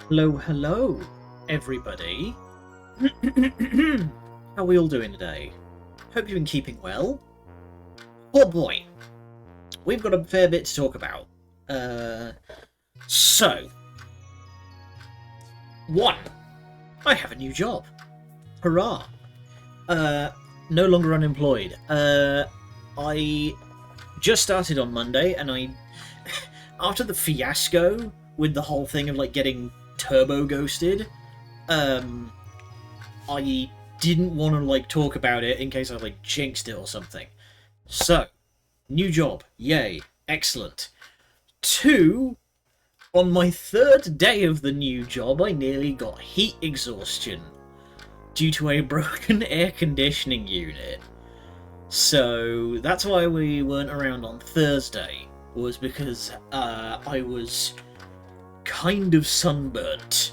Hello, hello, everybody. How are we all doing today? Hope you've been keeping well. Oh boy, we've got a fair bit to talk about. So, one, I have a new job. Hurrah! No longer unemployed. I just started on Monday, and after the fiasco with the whole thing of like getting turbo ghosted, I didn't want to like talk about it in case I like jinxed it or something. So, new job, yay, excellent. Two, on my third day of the new job, I nearly got heat exhaustion due to a broken air conditioning unit. So that's why we weren't around on Thursday, was because I was kind of sunburnt.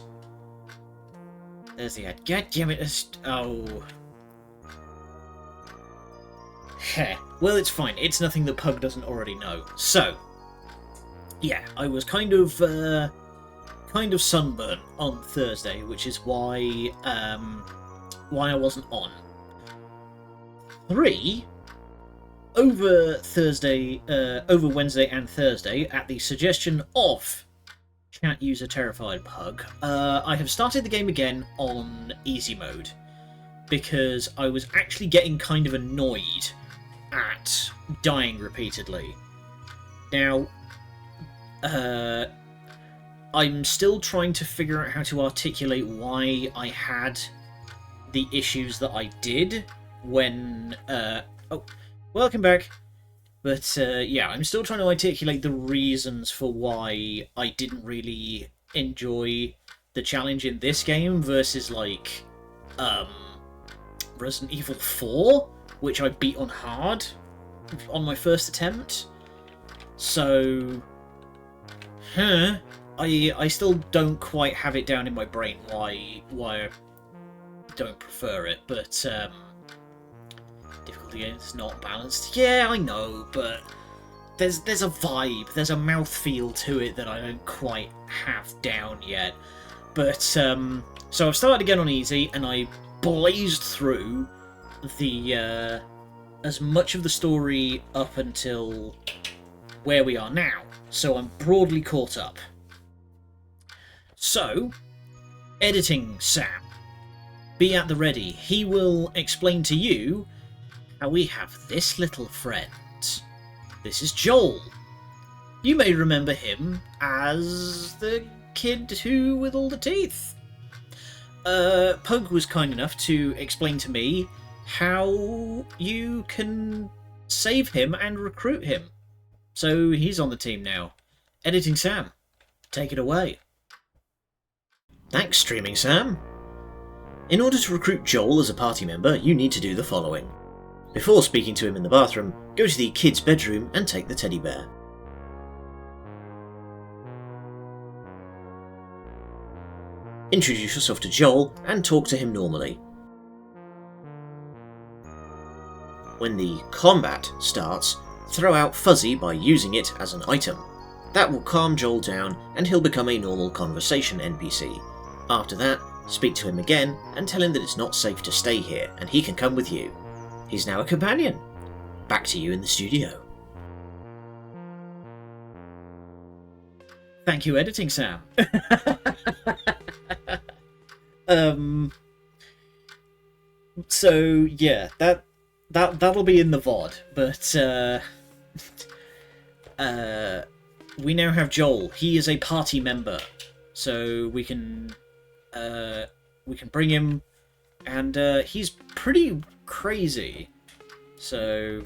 There's the ad. God damn it. Oh. Heh. Well, it's fine. It's nothing the pug doesn't already know. So, yeah, I was kind of sunburnt on Thursday, which is why I wasn't on. Three, over Wednesday and Thursday, at the suggestion of chat user Terrified Pug, I have started the game again on easy mode because I was actually getting kind of annoyed at dying repeatedly. Now, I'm still trying to figure out how to articulate why I had the issues that I did when... oh, welcome back! But, yeah, I'm still trying to articulate the reasons for why I didn't really enjoy the challenge in this game versus, like, Resident Evil 4, which I beat on hard on my first attempt. So, I still don't quite have it down in my brain why I don't prefer it, but, difficulty is not balanced. Yeah, I know, but there's a vibe, there's a mouthfeel to it that I don't quite have down yet. But so I've started again on easy, and I blazed through the as much of the story up until where we are now. So I'm broadly caught up. So, editing Sam, be at the ready. He will explain to you how we have this little friend. This is Joel. You may remember him as the kid who with all the teeth. Pug was kind enough to explain to me how you can save him and recruit him. So he's on the team now. Editing Sam, take it away. Thanks, Streaming Sam. In order to recruit Joel as a party member, you need to do the following. Before speaking to him in the bathroom, go to the kid's bedroom and take the teddy bear. Introduce yourself to Joel and talk to him normally. When the combat starts, throw out Fuzzy by using it as an item. That will calm Joel down and he'll become a normal conversation NPC. After that, speak to him again and tell him that it's not safe to stay here and he can come with you. He's now a companion. Back to you in the studio. Thank you, editing Sam. So yeah, that'll be in the VoD, but we now have Joel. He is a party member, so we can bring him, and he's pretty crazy. So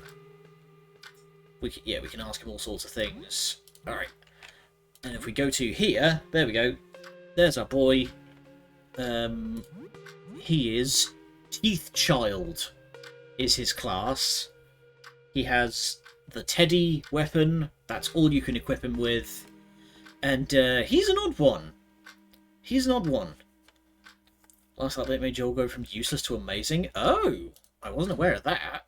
we can ask him all sorts of things. All right, and if we go to here, there we go. There's our boy. He is Teeth Child, is his class. He has the Teddy weapon. That's all you can equip him with, and he's an odd one. He's an odd one. Last update made Joel go from useless to amazing. Oh, I wasn't aware of that.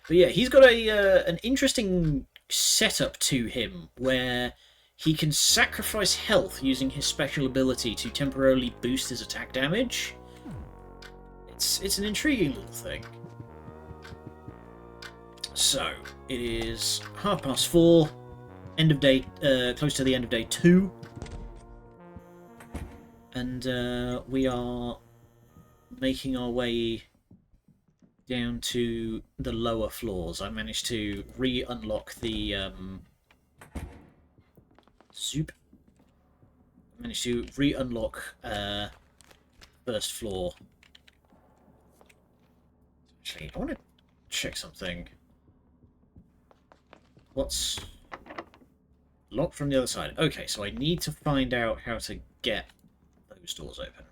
But yeah, he's got an interesting setup to him where he can sacrifice health using his special ability to temporarily boost his attack damage. It's an intriguing little thing. So, it is 4:30, end of day, close to the end of day 2. And we are making our way down to the lower floors. I managed to re-unlock the Zoop. I managed to re-unlock first floor. Actually, I want to check something. What's locked from the other side? Okay, so I need to find out how to get those doors open.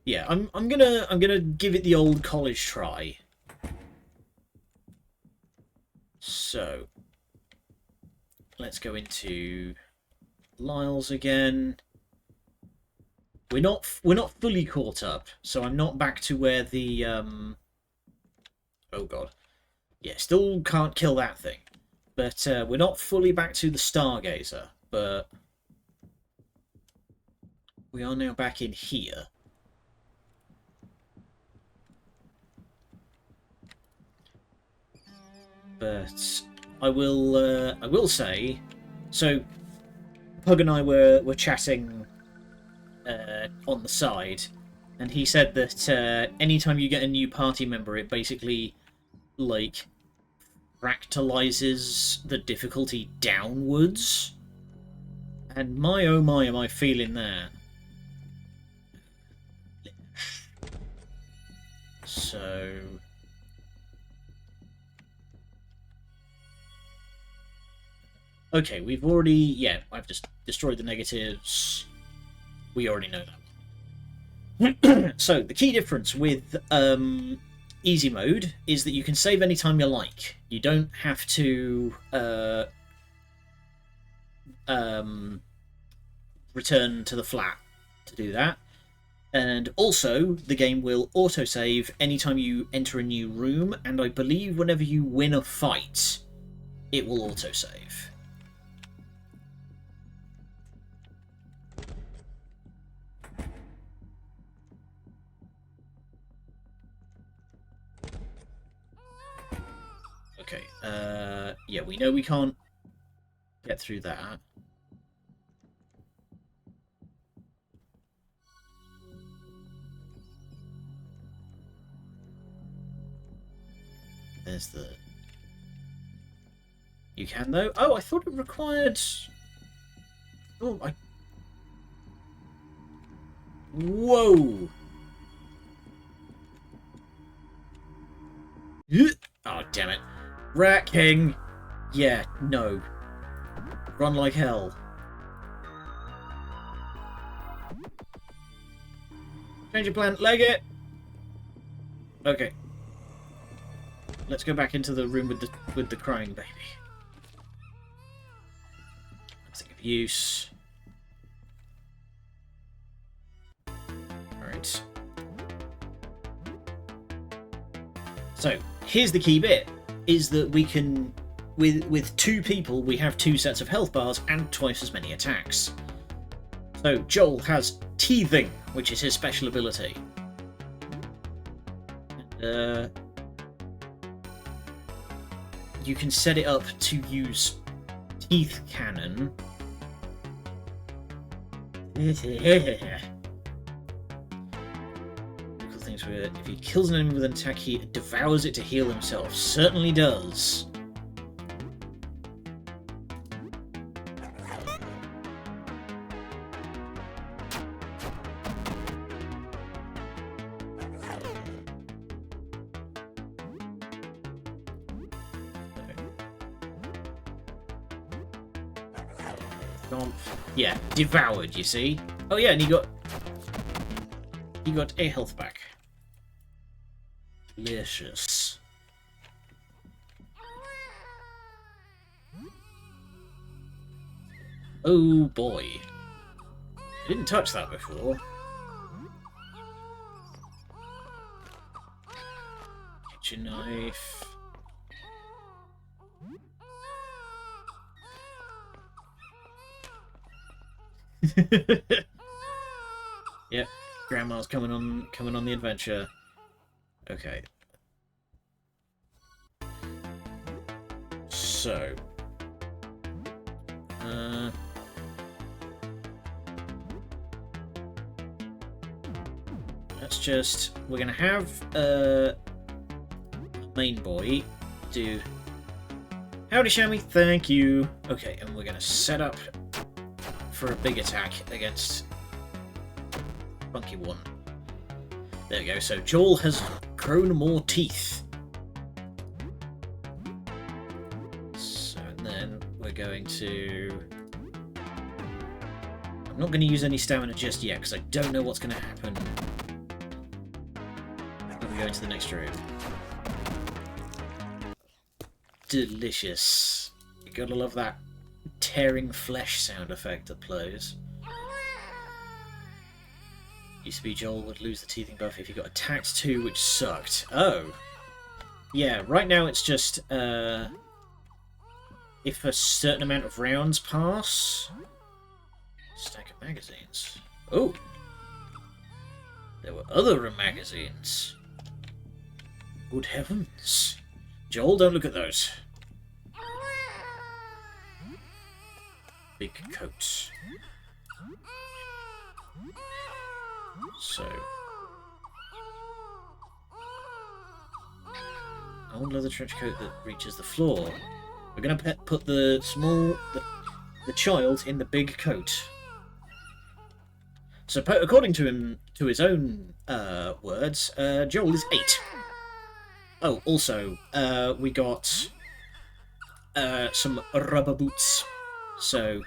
Yeah, I'm gonna give it the old college try. So let's go into Lyle's again. We're not fully caught up, so I'm not back to where the oh god. Yeah, still can't kill that thing. But we're not fully back to the Stargazer, but we are now back in here. But I will say, so Pug and I were chatting on the side, and he said that anytime you get a new party member, it basically like fractalizes the difficulty downwards. And my oh my, am I feeling that. So okay, we've already... yeah, I've just destroyed the negatives. We already know that. So, the key difference with easy mode is that you can save anytime you like. You don't have to return to the flat to do that. And also, the game will autosave anytime you enter a new room, and I believe whenever you win a fight, it will autosave. Okay, yeah, we know we can't get through that. There's the... you can, though? Oh, I thought it required... oh, I... whoa! Oh, damn it. Rat King! Yeah, no. Run like hell. Change your plan, leg it! Okay. Let's go back into the room with the crying baby. Nothing of use. Alright. So, here's the key bit, is that we can, with 2 people, we have 2 sets of health bars and twice as many attacks. So, Joel has Teething, which is his special ability. You can set it up to use Teeth Cannon. Things where if he kills an enemy with an attack, he devours it to heal himself. Certainly does. Yeah, devoured, you see. Oh yeah, and he got a health back. Delicious. Oh boy. I didn't touch that before. Kitchen knife. Yep, Grandma's coming on the adventure. Okay. So, we're gonna have main boy do howdy Shammy, thank you. Okay, and we're gonna set up for a big attack against Funky One. There we go. So Joel has grown more teeth. So then we're going to. I'm not going to use any stamina just yet because I don't know what's going to happen when we go into the next room. Delicious. You gotta love that tearing flesh sound effect that plays. Used to be Joel would lose the teething buff if he got attacked too, which sucked. Oh. Yeah, right now it's just, if a certain amount of rounds pass... Stack of magazines. Oh! There were other magazines. Good heavens. Joel, don't look at those. Big coat. So, old leather trench coat that reaches the floor. We're going to put the child in the big coat. So, according to him, to his own words, Joel is 8. Oh, also, we got some rubber boots. So,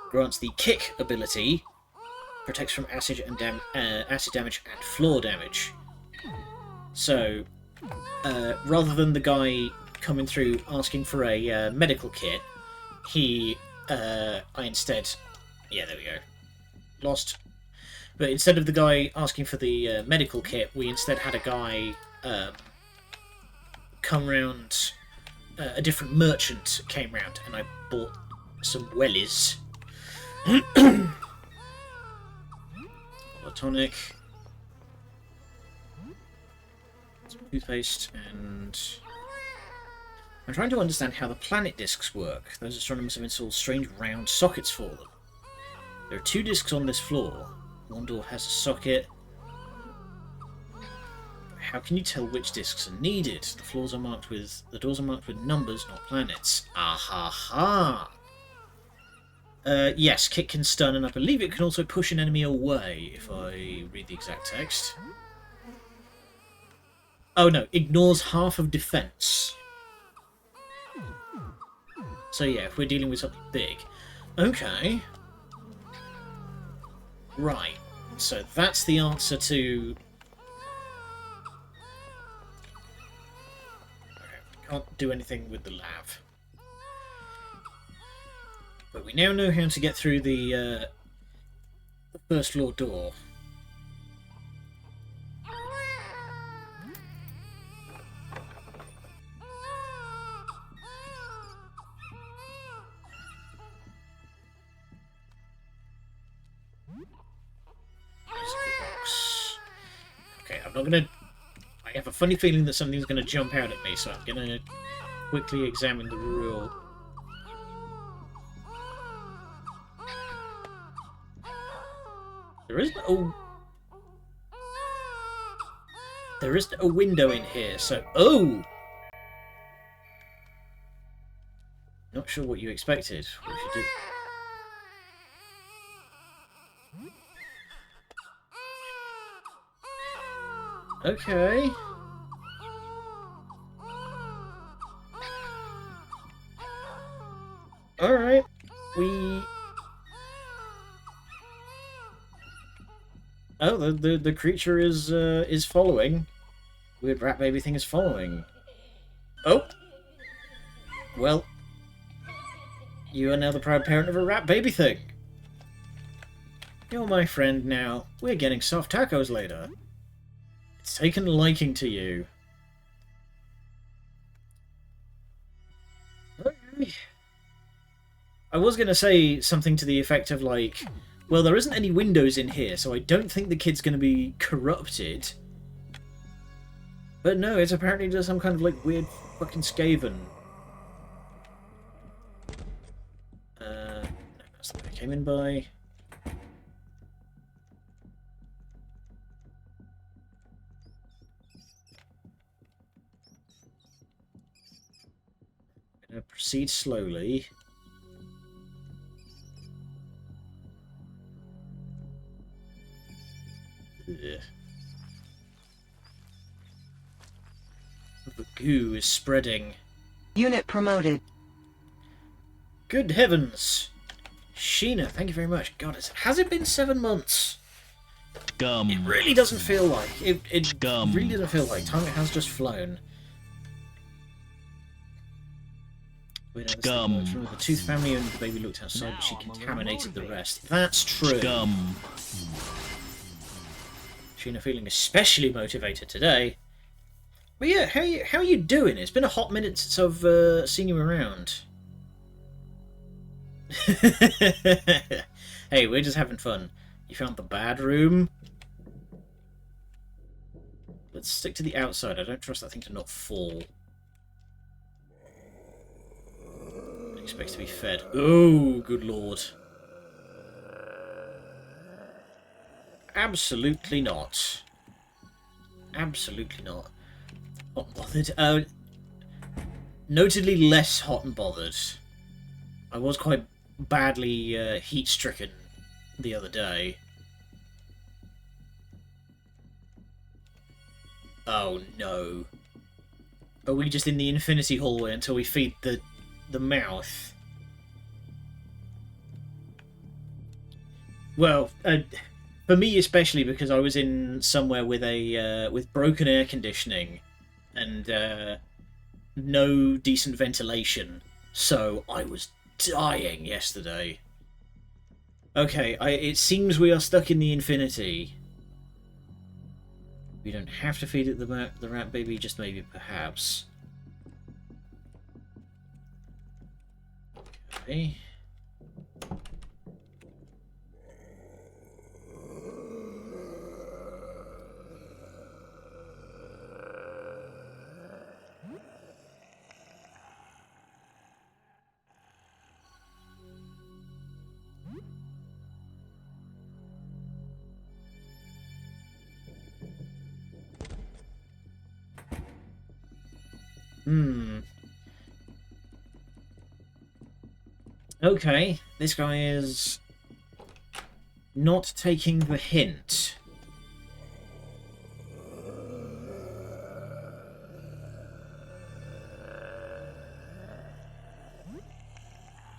grants the kick ability. Protects from acid damage and floor damage. So, rather than the guy coming through asking for a medical kit, I instead... Yeah, there we go. Lost. But instead of the guy asking for the medical kit, we instead had a guy come round... a different merchant came round, and I bought some wellies. Tonic, some toothpaste, and I'm trying to understand how the planet discs work. Those astronomers have installed strange round sockets for them. There are 2 discs on this floor. One door has a socket. How can you tell which discs are needed? The doors are marked with numbers, not planets. Ah-ha-ha! Yes, kick can stun, and I believe it can also push an enemy away, if I read the exact text. Oh no, ignores half of defense. So yeah, if we're dealing with something big. Okay. Right, so that's the answer to... Okay, can't do anything with the lav. But we now know how to get through the first floor door. Okay, I'm not gonna... I have a funny feeling that something's gonna jump out at me, so I'm gonna quickly examine the rule. There isn't a window in here, so... Oh! Not sure what you expected. What should do? Okay. Alright. Oh, the creature is following. Weird rat baby thing is following. Oh! Well, you are now the proud parent of a rat baby thing. You're my friend now. We're getting soft tacos later. It's taken a liking to you. Okay. I was going to say something to the effect of, like, Well, there isn't any windows in here, so I don't think the kid's going to be corrupted. But no, it's apparently just some kind of, like, weird fucking Skaven. No, that's the way I came in by. I'm going to proceed slowly. Ugh. The goo is spreading. Unit promoted. Good heavens! Sheena, thank you very much. God, has it been 7 months? It really doesn't feel like. It really doesn't feel like. Time has just flown. Wait, no, the Tooth family and the baby looked outside, but she contaminated the rest. That's true. Sheena feeling especially motivated today. But yeah, how are you doing? It's been a hot minute since I've seen you around. Hey, we're just having fun. You found the bad room? Let's stick to the outside. I don't trust that thing to not fall. It expects to be fed. Oh, good lord. Absolutely not. Absolutely not. Hot and bothered. Notedly less hot and bothered. I was quite badly heat-stricken the other day. Oh no. Are we just in the infinity hallway until we feed the mouth? Well, for me especially, because I was in somewhere with a with broken air conditioning and no decent ventilation, so I was dying yesterday. Okay, it seems we are stuck in the infinity. We don't have to feed it the rat baby, just maybe, perhaps. Okay. Okay, this guy is not taking the hint.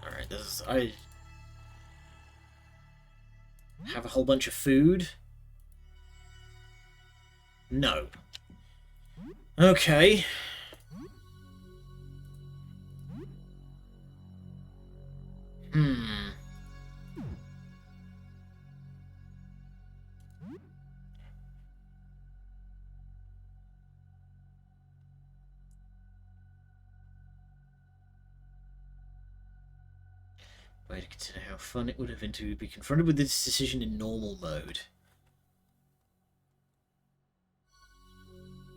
Alright, I have a whole bunch of food. No. Okay. Way to consider how fun it would have been to be confronted with this decision in normal mode.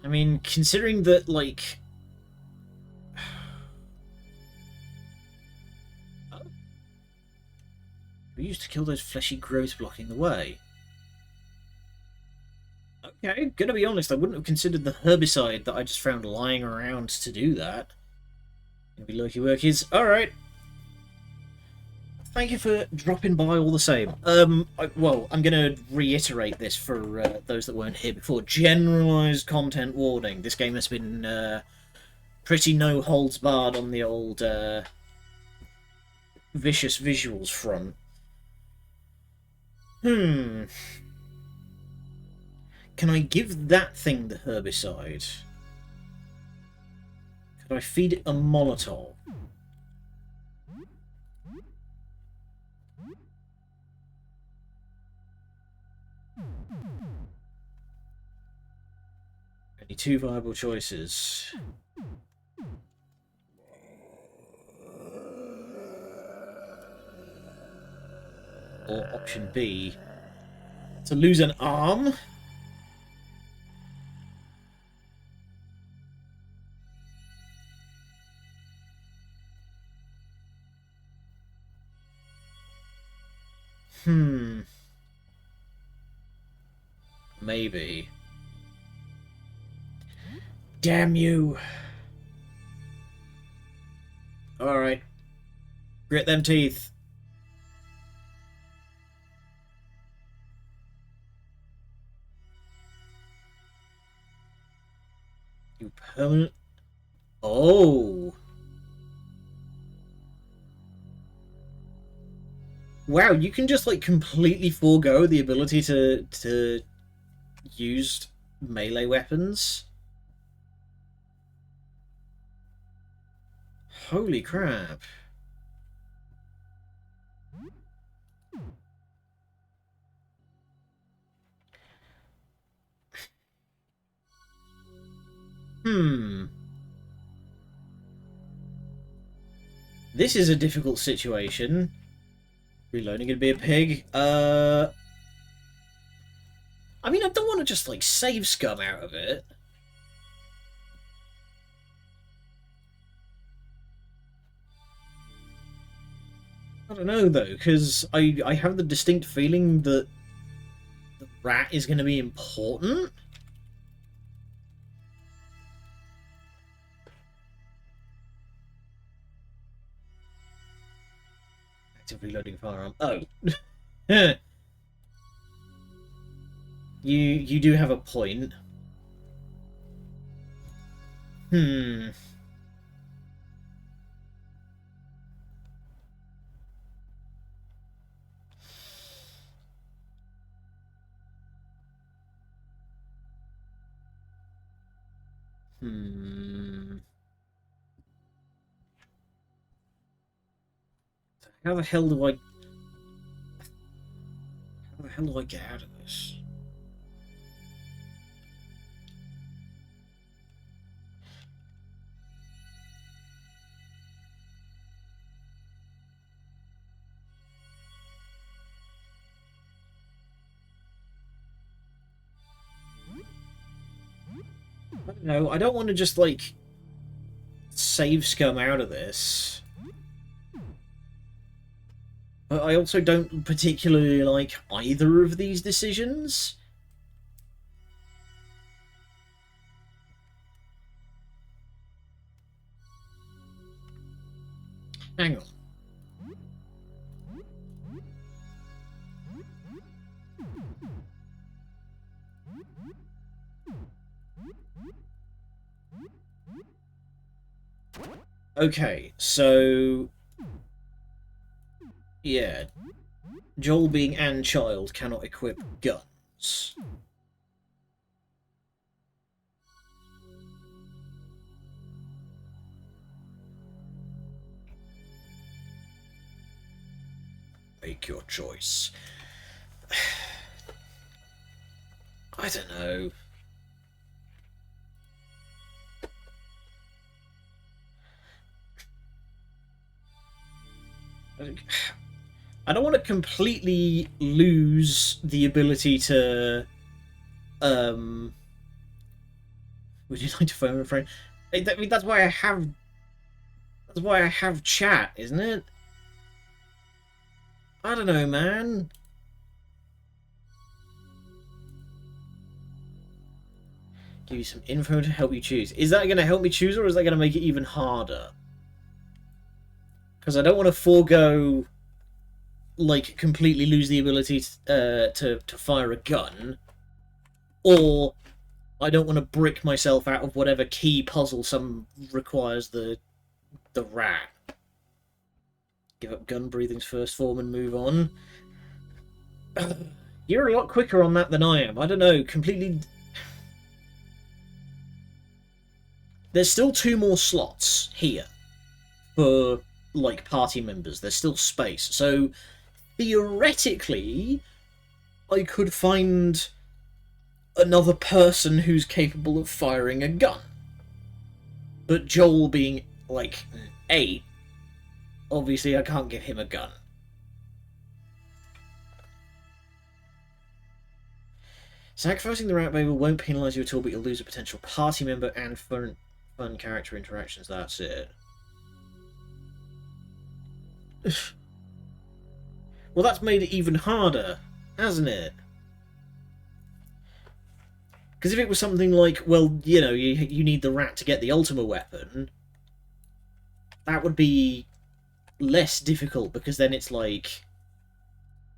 I mean, considering that, like... We used to kill those fleshy growths blocking the way. Okay, gonna be honest, I wouldn't have considered the herbicide that I just found lying around to do that. Gonna be lucky workies. Alright. Thank you for dropping by all the same. Well, I'm gonna reiterate this for those that weren't here before. Generalised content warning. This game has been pretty no holds barred on the old vicious visuals front. Can I give that thing the herbicide? Could I feed it a Molotov? Only two viable choices. Or option B, to lose an arm? Maybe. Damn you. Alright. Grit them teeth. You permanent... Oh! Wow, you can just, like, completely forego the ability to use melee weapons? Holy crap. This is a difficult situation. Reloading gonna be a pig. I mean, I don't want to just, like, save scum out of it. I don't know, though, because I have the distinct feeling that the rat is going to be important. Active reloading firearm. Oh. You do have a point. Hmm. How the hell do I get out of this? I don't know. I don't want to just, like, save scum out of this. But I also don't particularly like either of these decisions. Hang on. Okay, so... yeah. Joel, being an child, cannot equip guns. Make your choice. I don't know. I don't want to completely lose the ability to would you like to phone a friend? I mean, that's why I have chat, isn't it? I don't know, man. Give you some info to help you choose. Is that going to help me choose, or is that going to make it even harder? Because I don't want to forego, like, completely lose the ability to fire a gun, or I don't want to brick myself out of whatever key puzzle some requires the rat. Give up gun breathing's first form and move on. You're a lot quicker on that than I am. I don't know, completely... There's still 2 more slots here for, like, party members. There's still space. So, theoretically, I could find another person who's capable of firing a gun. But Joel being, like, 8, obviously I can't give him a gun. Sacrificing the rat baby won't penalise you at all, but you'll lose a potential party member and fun character interactions. That's it. Well, that's made it even harder, hasn't it? Because if it was something like, well, you know, you need the rat to get the Ultima weapon, that would be less difficult, because then it's like,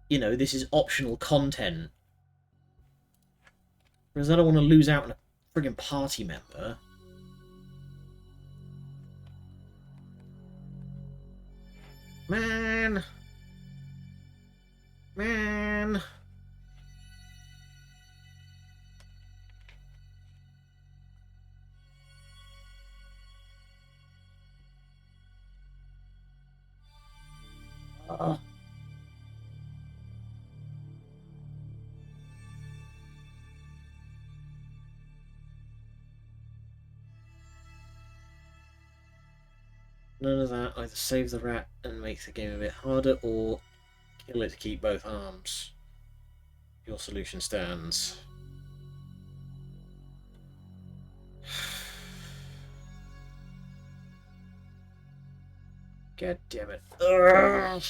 you know, this is optional content. Whereas I don't want to lose out on a friggin' party member. Man. Man. None of that. Either save the rat and make the game a bit harder, or kill it to keep both arms. Your solution stands. God damn it. Ugh.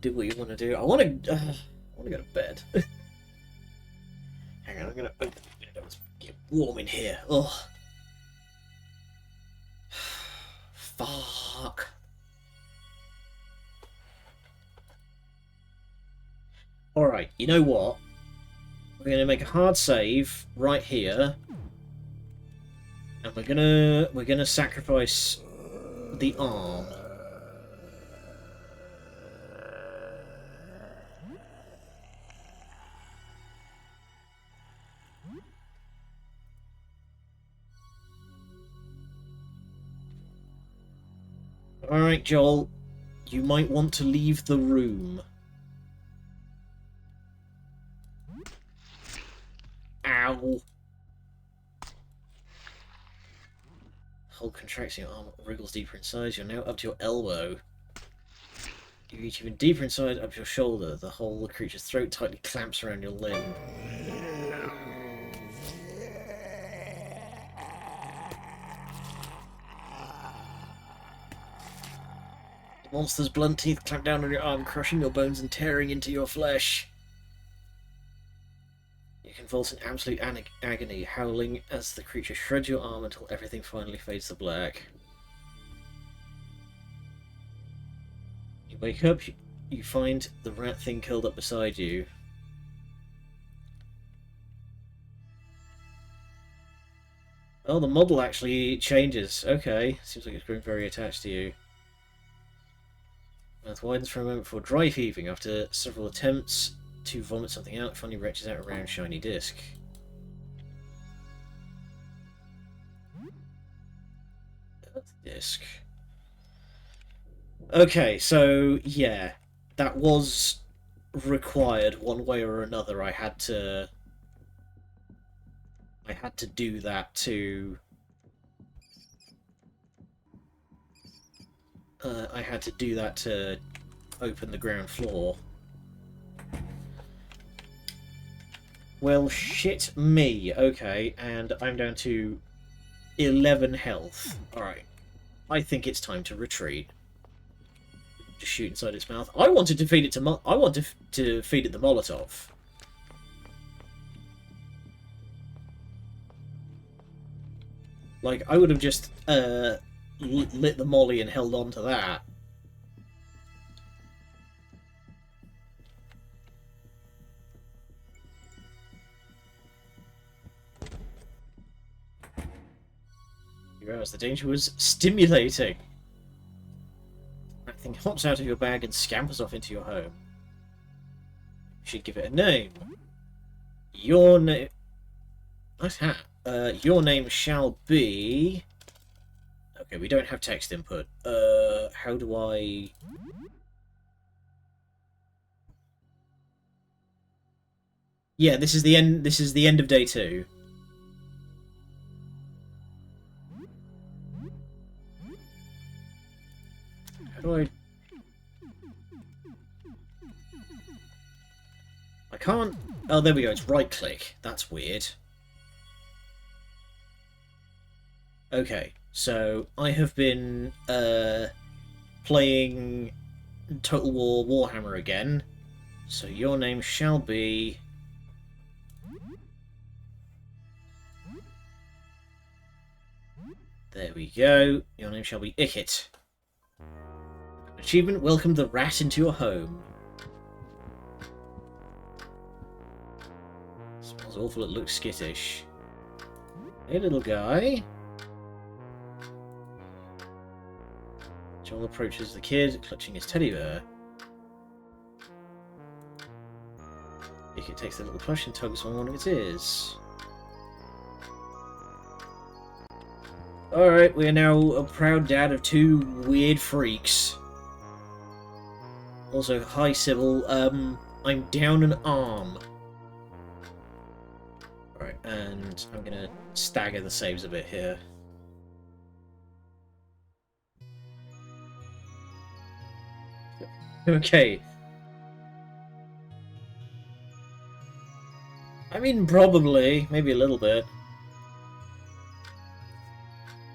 Do what you want to do. I want to go to bed. Hang on, I'm gonna open the window. It's get warm in here. Ugh. Fuck. Alright, you know what? We're gonna make a hard save right here. And we're gonna sacrifice the arm. Alright, Joel. You might want to leave the room. Ow. Hold contracts your arm, wriggles deeper inside. You're now up to your elbow. You reach even deeper inside, up your shoulder. The whole of the creature's throat tightly clamps around your limb. The monster's blunt teeth clamp down on your arm, crushing your bones and tearing into your flesh. You convulse in absolute agony, howling as the creature shreds your arm until everything finally fades to black. You wake up, you find the rat thing curled up beside you. Oh, the model actually changes. Okay, seems like it's growing very attached to you. Mouth widens for a moment before dry heaving. After several attempts to vomit something out, it finally retches out a round shiny disc. Disc. Okay, so yeah, that was required one way or another. I had to do that to I had to do that to open the ground floor. Well, shit me. Okay, and I'm down to 11 health. Alright. I think it's time to retreat. Just shoot inside its mouth. I wanted to feed it to I want to feed it the Molotov. Like, I would have just lit the molly and held on to that. You realize the danger was stimulating. That thing hops out of your bag and scampers off into your home. You should give it a name. Your name... Nice hat. Your name shall be... Okay, we don't have text input. How do I... Yeah, this is the end. This is the end of day 2. How do I? I can't. Oh, there we go. It's right click. That's weird. Okay, so I have been playing Total War Warhammer again. So your name shall be. There we go. Your name shall be Ickit. Achievement: welcome the rat into your home. Smells awful, it looks skittish. Hey, little guy. Joel approaches the kid, clutching his teddy bear. Ickit takes the little plush and tugs on one of its ears. Alright, we are now a proud dad of 2 weird freaks. Also, hi Sybil, I'm down an arm. Alright, and I'm gonna stagger the saves a bit here. Okay. I mean, probably. Maybe a little bit.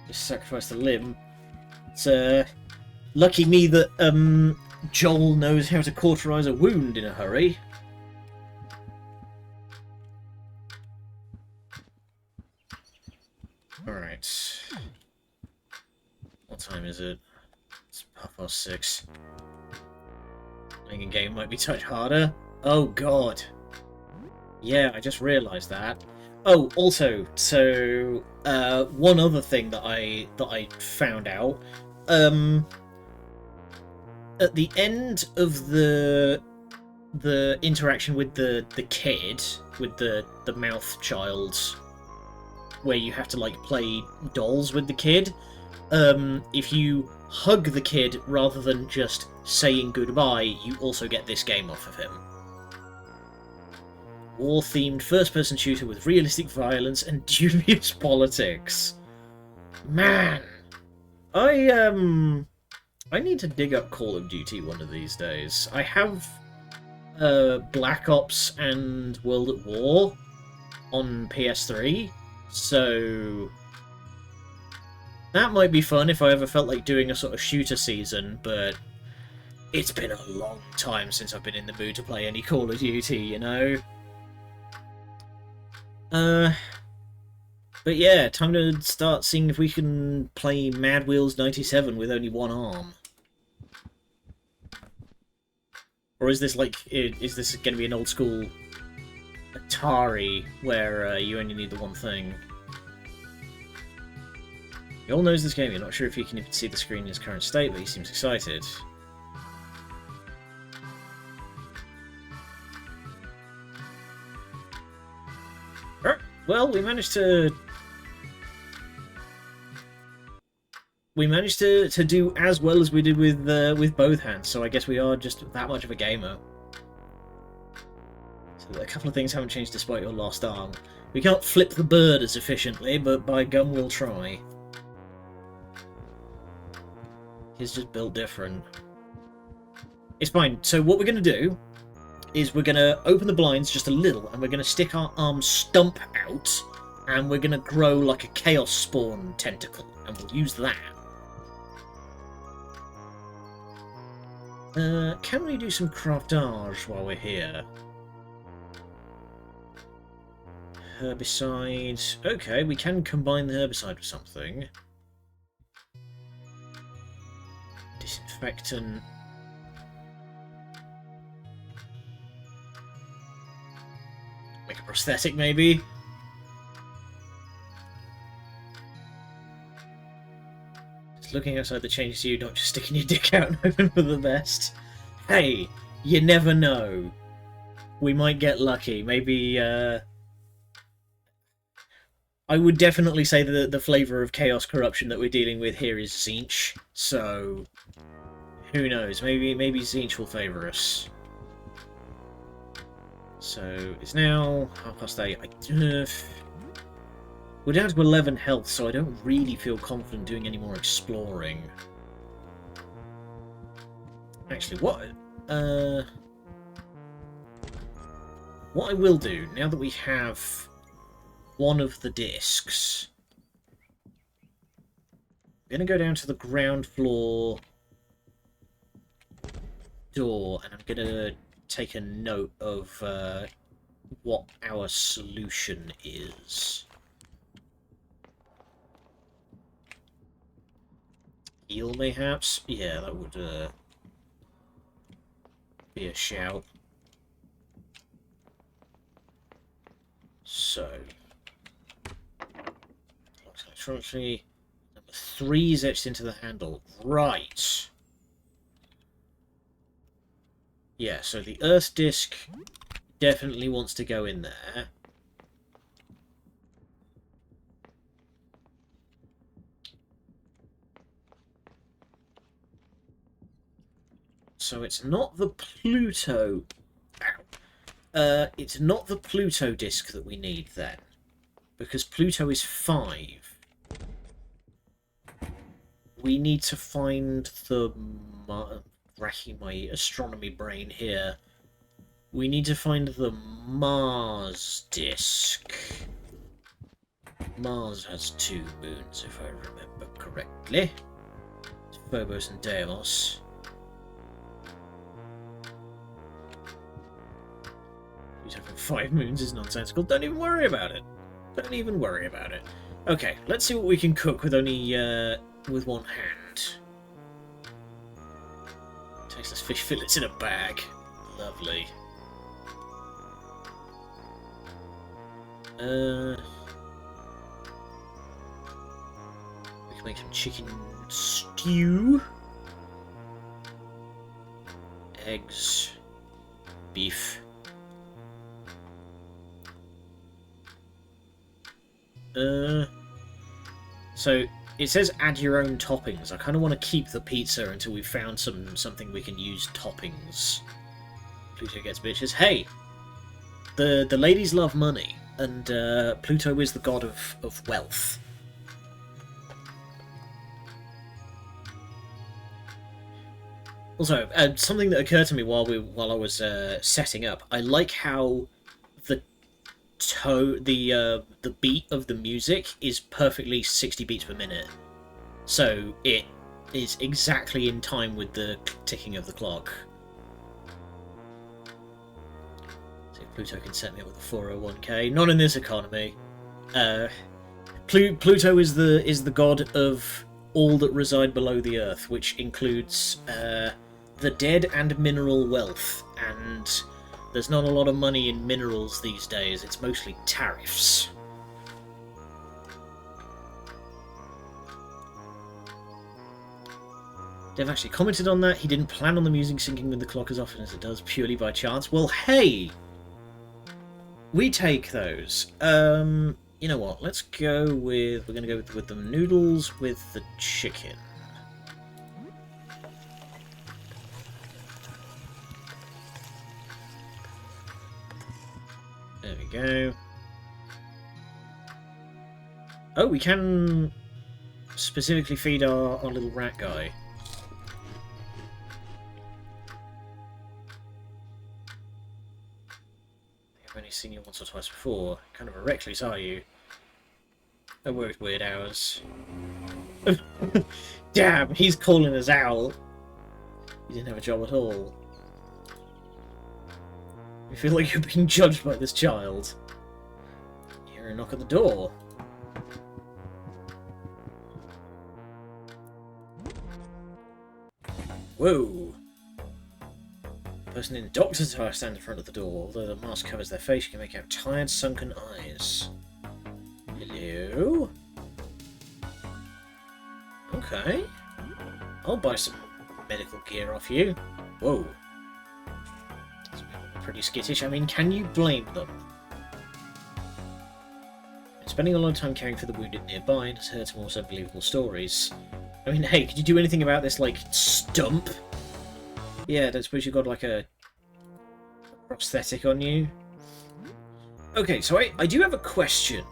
Just sacrifice the limb. It's, lucky me that, Joel knows how to cauterize a wound in a hurry. Alright. What time is it? It's 6:30. Playing a game might be a touch harder. Oh god. Yeah, I just realised that. Oh, also, so one other thing that I found out. At the end of the interaction with the kid, with the mouth child, where you have to like play dolls with the kid, if you hug the kid rather than just saying goodbye, you also get this game off of him. War-themed first-person shooter with realistic violence and dubious politics. Man, I need to dig up Call of Duty one of these days. I have Black Ops and World at War on PS3, so that might be fun if I ever felt like doing a sort of shooter season, but it's been a long time since I've been in the mood to play any Call of Duty, you know? But yeah, time to start seeing if we can play Mad Wheels 97 with only one arm. Or is this like, is this going to be an old school Atari where you only need the one thing? He all knows this game. You're not sure if he can even see the screen in its current state, but he seems excited. Well, we managed to do as well as we did with both hands, so I guess we are just that much of a gamer. So a couple of things haven't changed despite your lost arm. We can't flip the bird as efficiently, but by gum we'll try. He's just built different. It's fine. So what we're going to do is we're going to open the blinds just a little, and we're going to stick our arm stump out, and we're going to grow like a chaos spawn tentacle, and we'll use that. Can we do some craftage while we're here? Herbicide. Okay, we can combine the herbicide with something. Disinfectant. Make a prosthetic, maybe? Just looking outside the changes to you, not just sticking your dick out and hoping for the best. Hey, you never know. We might get lucky. Maybe, I would definitely say that the flavour of chaos corruption that we're dealing with here is Tzeentch, so who knows? Maybe Tzeentch will favour us. So it's now 8:30. We're down to 11 health, so I don't really feel confident doing any more exploring. Actually, what I will do, now that we have one of the discs, I'm going to go down to the ground floor door, and I'm going to take a note of what our solution is. Heal, mayhaps? Yeah, that would be a shout. So, electronically, number 3 is etched into the handle. Right. Yeah, so the Earth disc definitely wants to go in there. So it's not the Pluto... it's not the Pluto disc that we need then. Because Pluto is 5. We need to find the... Racking my astronomy brain here. We need to find the Mars disc. Mars has 2 moons, if I remember correctly. It's Phobos and Deimos. Having 5 moons is nonsensical. Don't even worry about it. Don't even worry about it. Okay, let's see what we can cook with only with one hand. Tasteless fish fillets in a bag. Lovely. We can make some chicken stew. Eggs. Beef. So it says add your own toppings. I kind of want to keep the pizza until we've found something we can use toppings. Pluto gets bitches. Hey, the ladies love money, and Pluto is the god of wealth. Also, something that occurred to me while I was setting up. I like how the beat of the music is perfectly 60 beats per minute, so it is exactly in time with the ticking of the clock. See if Pluto can set me up with a 401k. Not in this economy. Pluto is the god of all that reside below the earth, which includes the dead and mineral wealth, and there's not a lot of money in minerals these days, it's mostly tariffs. Dev actually commented on that. He didn't plan on the music syncing with the clock as often as it does, purely by chance. Well, hey! We take those. You know what, let's go with... We're going to go with the noodles with the chicken. There we go. Oh, we can specifically feed our little rat guy. I've only seen you once or twice before. Kind of a recluse, are you? I worked weird hours. Damn, he's calling us out. He didn't have a job at all. You feel like you're being judged by this child. You hear a knock at the door. Whoa! The person in the doctor's attire stands in front of the door. Although the mask covers their face, you can make out tired, sunken eyes. Hello? Okay. I'll buy some medical gear off you. Whoa. Pretty skittish. I mean, can you blame them? Spending a lot of time caring for the wounded nearby has heard some also unbelievable stories. I mean, hey, could you do anything about this, like, stump? Yeah, I don't suppose you've got, like, a prosthetic on you? Okay, so I do have a question.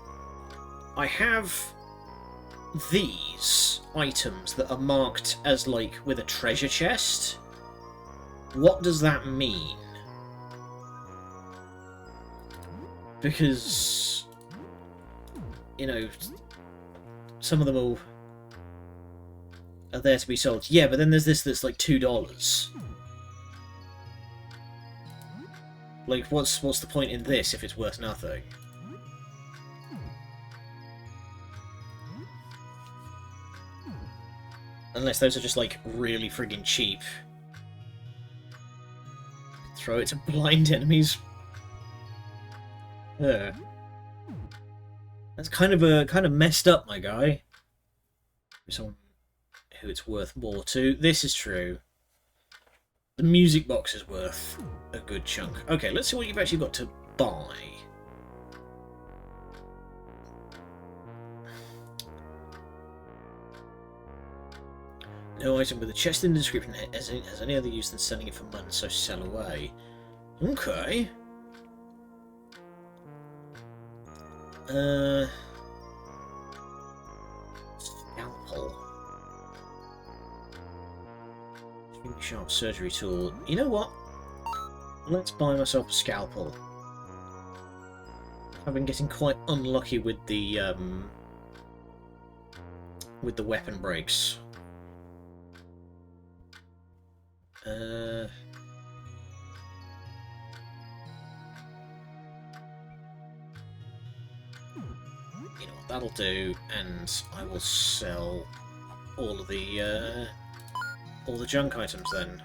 I have these items that are marked as, like, with a treasure chest. What does that mean? Because, you know, some of them are there to be sold. Yeah, but then there's this that's like $2. Like, what's the point in this if it's worth nothing? Unless those are just, like, really friggin' cheap. Throw it to blind enemies. Yeah. That's kind of messed up, my guy. Someone who it's worth more to. This is true. The music box is worth a good chunk. Okay, let's see what you've actually got to buy. No item with a chest in the description has any other use than selling it for money, so sell away. Okay. Scalpel. Extremely sharp surgery tool. You know what? Let's buy myself a scalpel. I've been getting quite unlucky with the weapon breaks. You know what, that'll do, and I will sell all the junk items then.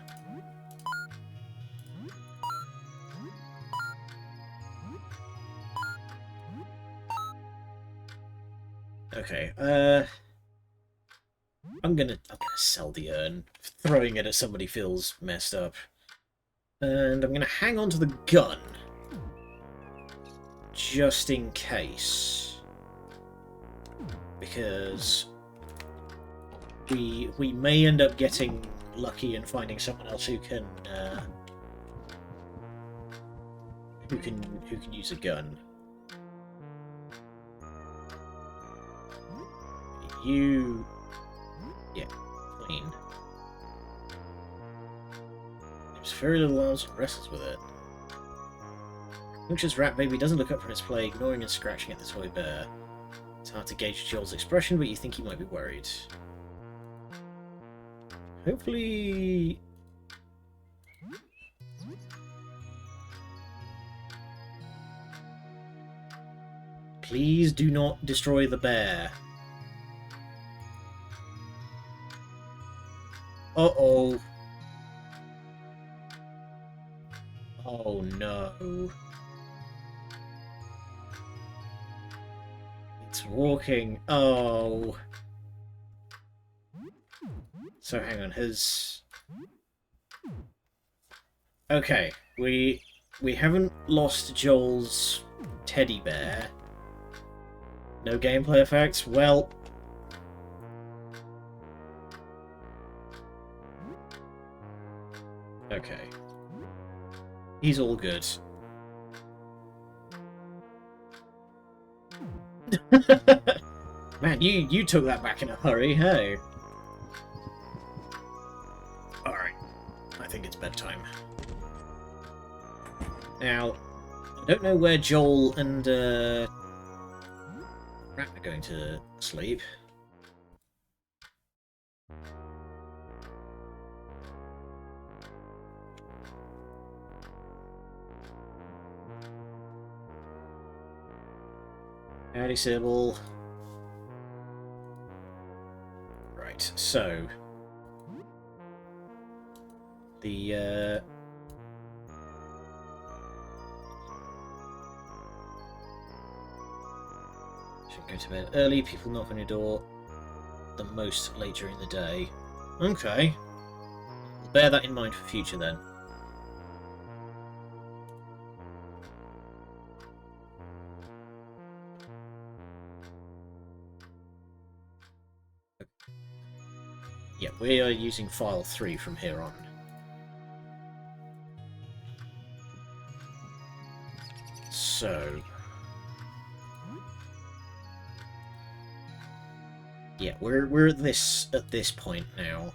Okay, I'm gonna sell the urn. Throwing it at somebody feels messed up. And I'm gonna hang on to the gun. Just in case. Because we may end up getting lucky and finding someone else who can use a gun. You... yeah, clean. There's very little else and wrestles with it. Puncture's rat baby doesn't look up from its play, ignoring and scratching at the toy bear. It's hard to gauge Joel's expression, but you think he might be worried. Hopefully... please do not destroy the bear. Uh-oh. Oh no. It's walking. Oh. So hang on, okay, we haven't lost Joel's teddy bear. No gameplay effects? Well... okay. He's all good. Man, you took that back in a hurry, hey? Alright. I think it's bedtime. Now, I don't know where Joel and Rat are going to sleep. Howdy, Sybil. Right, so... the, should go to bed early, people knock on your door the most late during the day. Okay. We'll bear that in mind for future then. Yeah, we are using file 3 from here on. So... Yeah, we're at this point now.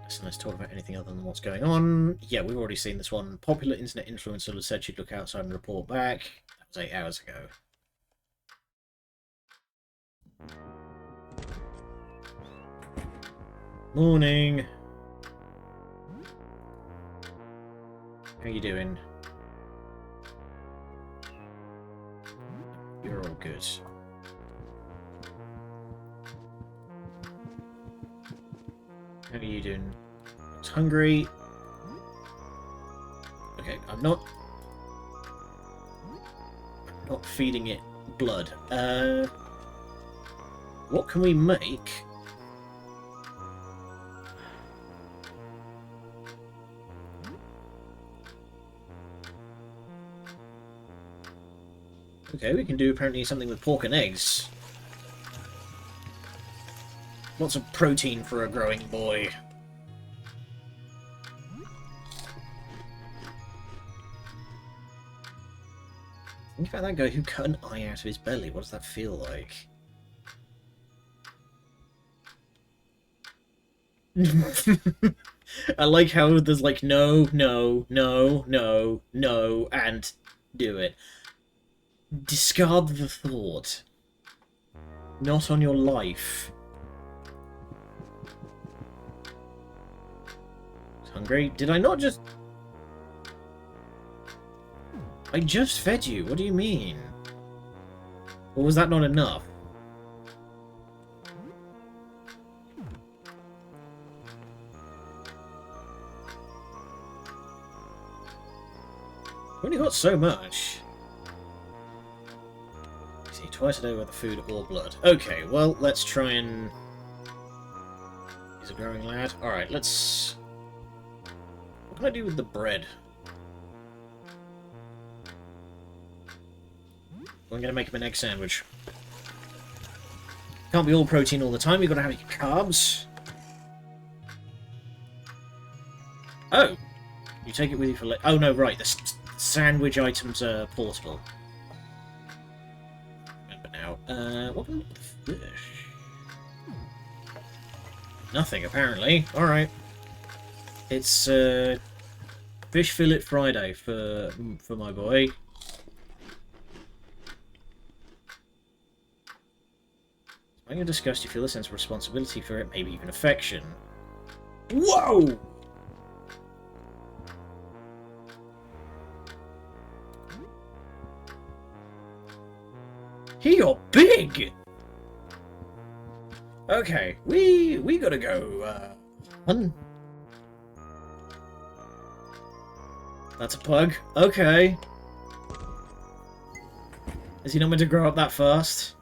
So let's talk about anything other than what's going on. Yeah, we've already seen this one. Popular internet influencer has said she'd look outside and report back. That was 8 hours ago. Morning. How you doing? You're all good. How are you doing? It's hungry. Okay, I'm not feeding it blood. What can we make? Okay, we can do apparently something with pork and eggs. Lots of protein for a growing boy. Think about that guy who cut an eye out of his belly. What does that feel like? I like how there's like no, no, no, no, no, and do it. Discard the thought. Not on your life. Hungry? Did I not just... I just fed you. What do you mean? Or was that not enough? We only got so much. See, twice a day with the food or blood. Okay, well, let's try and... He's a growing lad. Alright, let's... What can I do with the bread? I'm going to make him an egg sandwich. Can't be all protein all the time, you've got to have your carbs. Oh! You take it with you for... Oh, no, right, the sandwich items are portable. Remember now. What can we do with fish? Nothing, apparently. Alright. It's, Fish Fillet Friday for my boy. When you're disgust, you feel a sense of responsibility for it, maybe even affection. Whoa! He got big! Okay, we gotta go, hunt. That's a pug. Okay. Is he not meant to grow up that fast?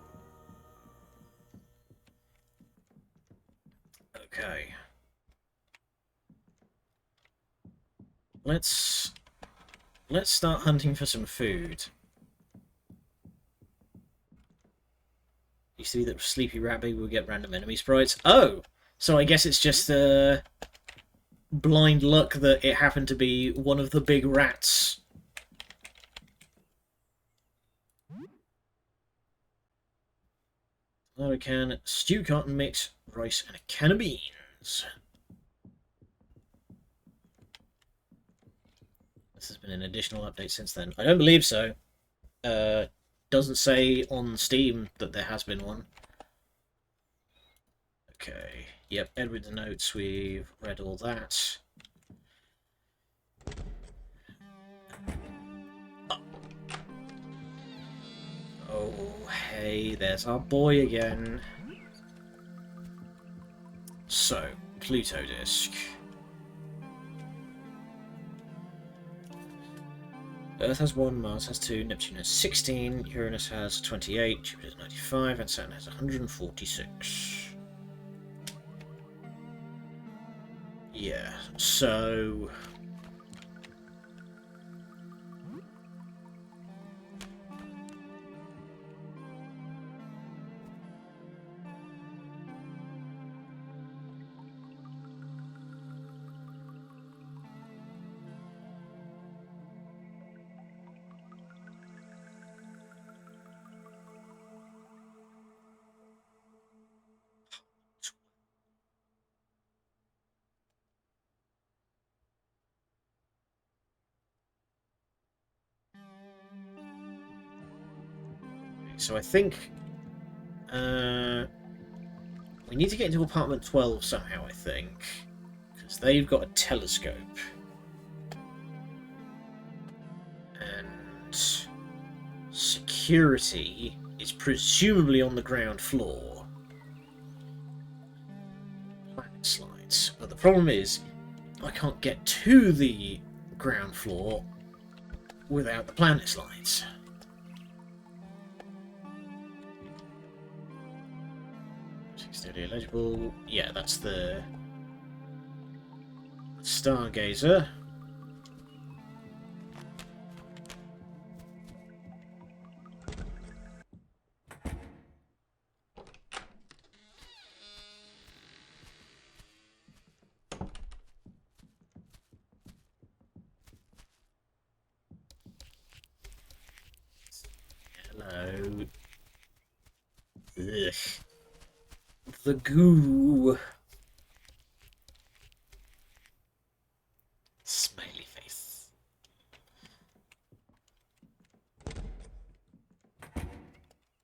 Okay. Let's start hunting for some food. You see that Sleepy Rat Baby will get random enemy sprites. Oh! So I guess it's just blind luck that it happened to be one of the big rats. Another can, stew cotton mix, rice, and a can of beans. This has been an additional update since then. I don't believe so. Doesn't say on Steam that there has been one. Okay. Yep, Edward's notes, we've read all that. Oh, hey, there's our boy again. So, Pluto disk. Earth has 1, Mars has 2, Neptune has 16, Uranus has 28, Jupiter has 95, and Saturn has 146. Yeah, so... So I think we need to get into apartment 12 somehow, I think. Because they've got a telescope. And security is presumably on the ground floor. Planet slides. But the problem is, I can't get to the ground floor without the planet slides. Studio eligible. Yeah, that's the Stargazer. Hello. Ugh. The goo. Smiley face.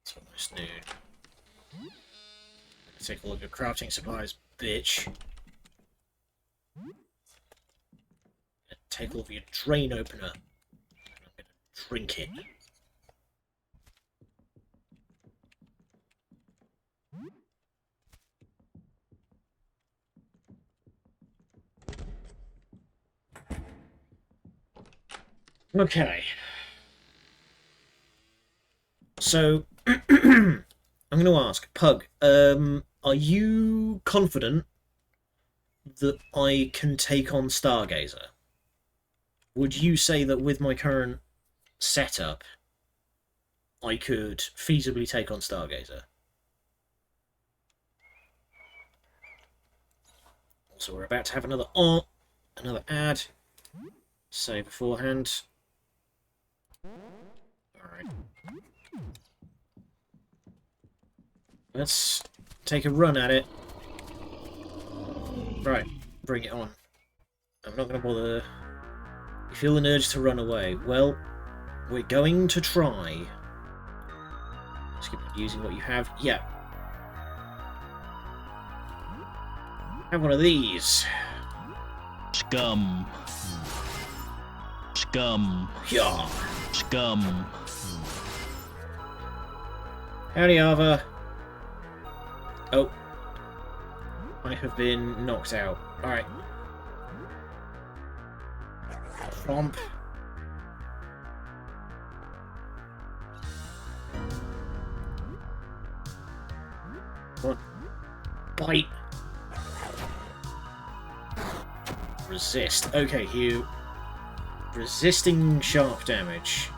It's almost noon. Take a look at crafting supplies, bitch. Take a look at your drain opener. I'm gonna drink it. Okay. So, I'm going to ask, Pug, are you confident that I can take on Stargazer? Would you say that with my current setup, I could feasibly take on Stargazer? Also, we're about to have another ad. Say beforehand. Alright. Let's take a run at it. Right, bring it on. I'm not going to bother. You feel an urge to run away. Well, we're going to try. Just keep using what you have. Yeah. Have one of these. Scum. Scum. Yeah. Scum. Howdy, Ava. Oh. I have been knocked out. Alright. Thomp. Come on. Bite. Resist. Okay, Hugh. Resisting sharp damage.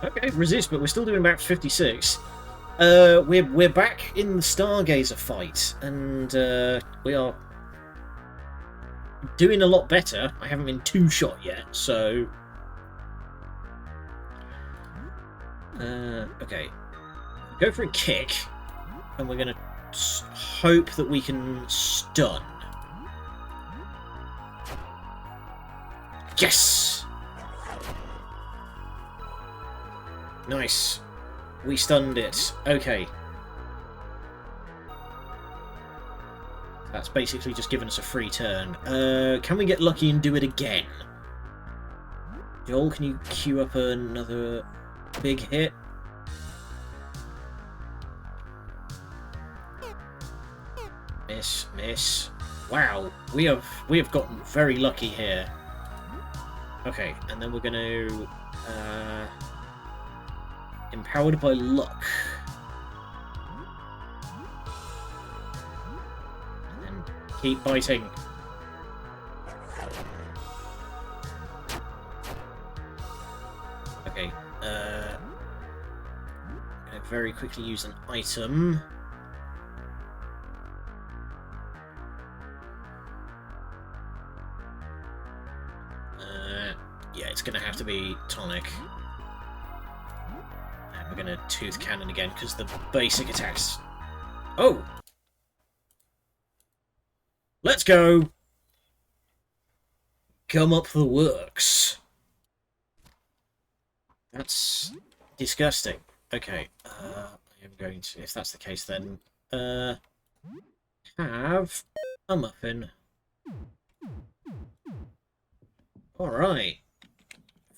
Okay, resist, but we're still doing about 56. We're back in the Stargazer fight, and we are doing a lot better. I haven't been two-shot yet, so okay. Go for a kick, and we're gonna hope that we can stun. Yes! Nice. We stunned it. Okay. That's basically just given us a free turn. Can we get lucky and do it again? Joel, can you queue up another big hit? Miss, miss. Wow, we have gotten very lucky here. Okay, and then we're gonna empowered by luck. And then keep biting. Okay, I'm gonna very quickly use an item. Yeah, it's gonna have to be tonic. And we're gonna tooth cannon again because the basic attacks. Oh! Let's go. Come up the works. That's disgusting. Okay, I am going to, if that's the case then, have a muffin. Alright.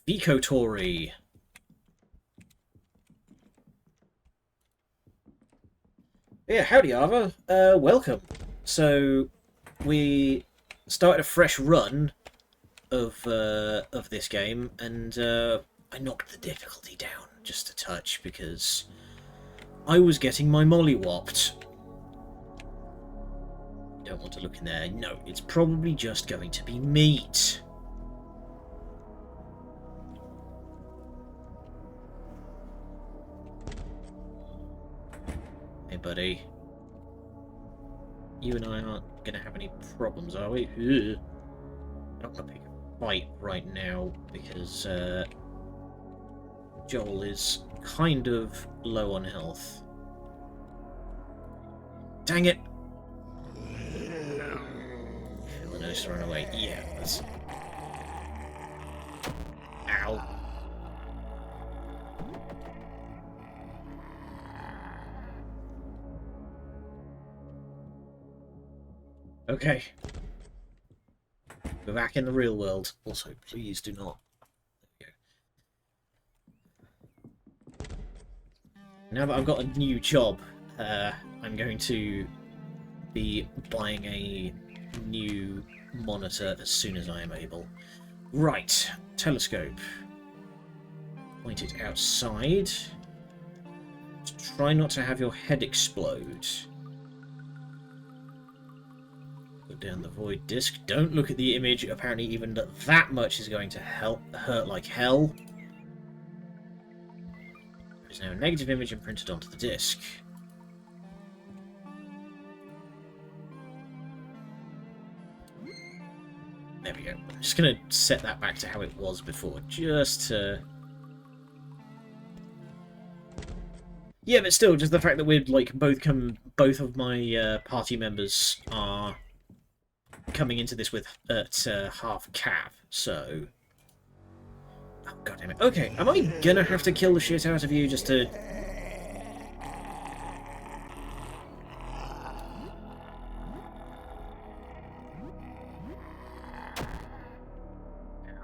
Vicotory. Yeah, howdy, Ava. Welcome. So, we started a fresh run of this game, and I knocked the difficulty down just a touch because I was getting my molly-whopped. Don't want to look in there. No, it's probably just going to be meat. Hey, buddy. You and I aren't going to have any problems, are we? Ugh. I don't want to pick a fight right now because Joel is kind of low on health. Dang it! Feel the nose to run away. Yeah, that's... Ow. Okay. We're back in the real world. Also, please do not... There we go. Now that I've got a new job, I'm going to be buying a new monitor as soon as I am able. Right, telescope. Point it outside. Try not to have your head explode. Put down the void disk. Don't look at the image. Apparently even that much is going to hurt like hell. There's now a negative image imprinted onto the disk. There we go. I'm just going to set that back to how it was before, just to... Yeah, but still, just the fact that we're like both of my party members are coming into this with at half cap, so... Oh, God damn it. Okay, am I gonna have to kill the shit out of you just to...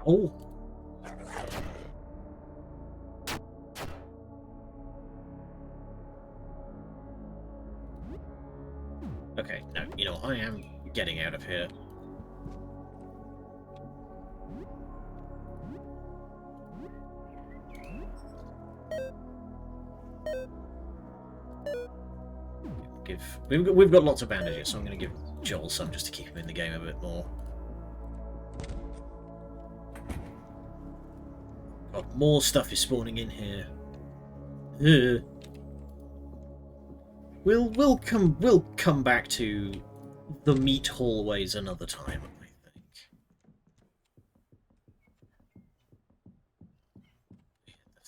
Ow. Okay, no, you know, I am getting out of here. We've got lots of bandages, so I'm going to give Joel some just to keep him in the game a bit more. God, more stuff is spawning in here. Ugh. We'll come back to the meat hallways another time, I think.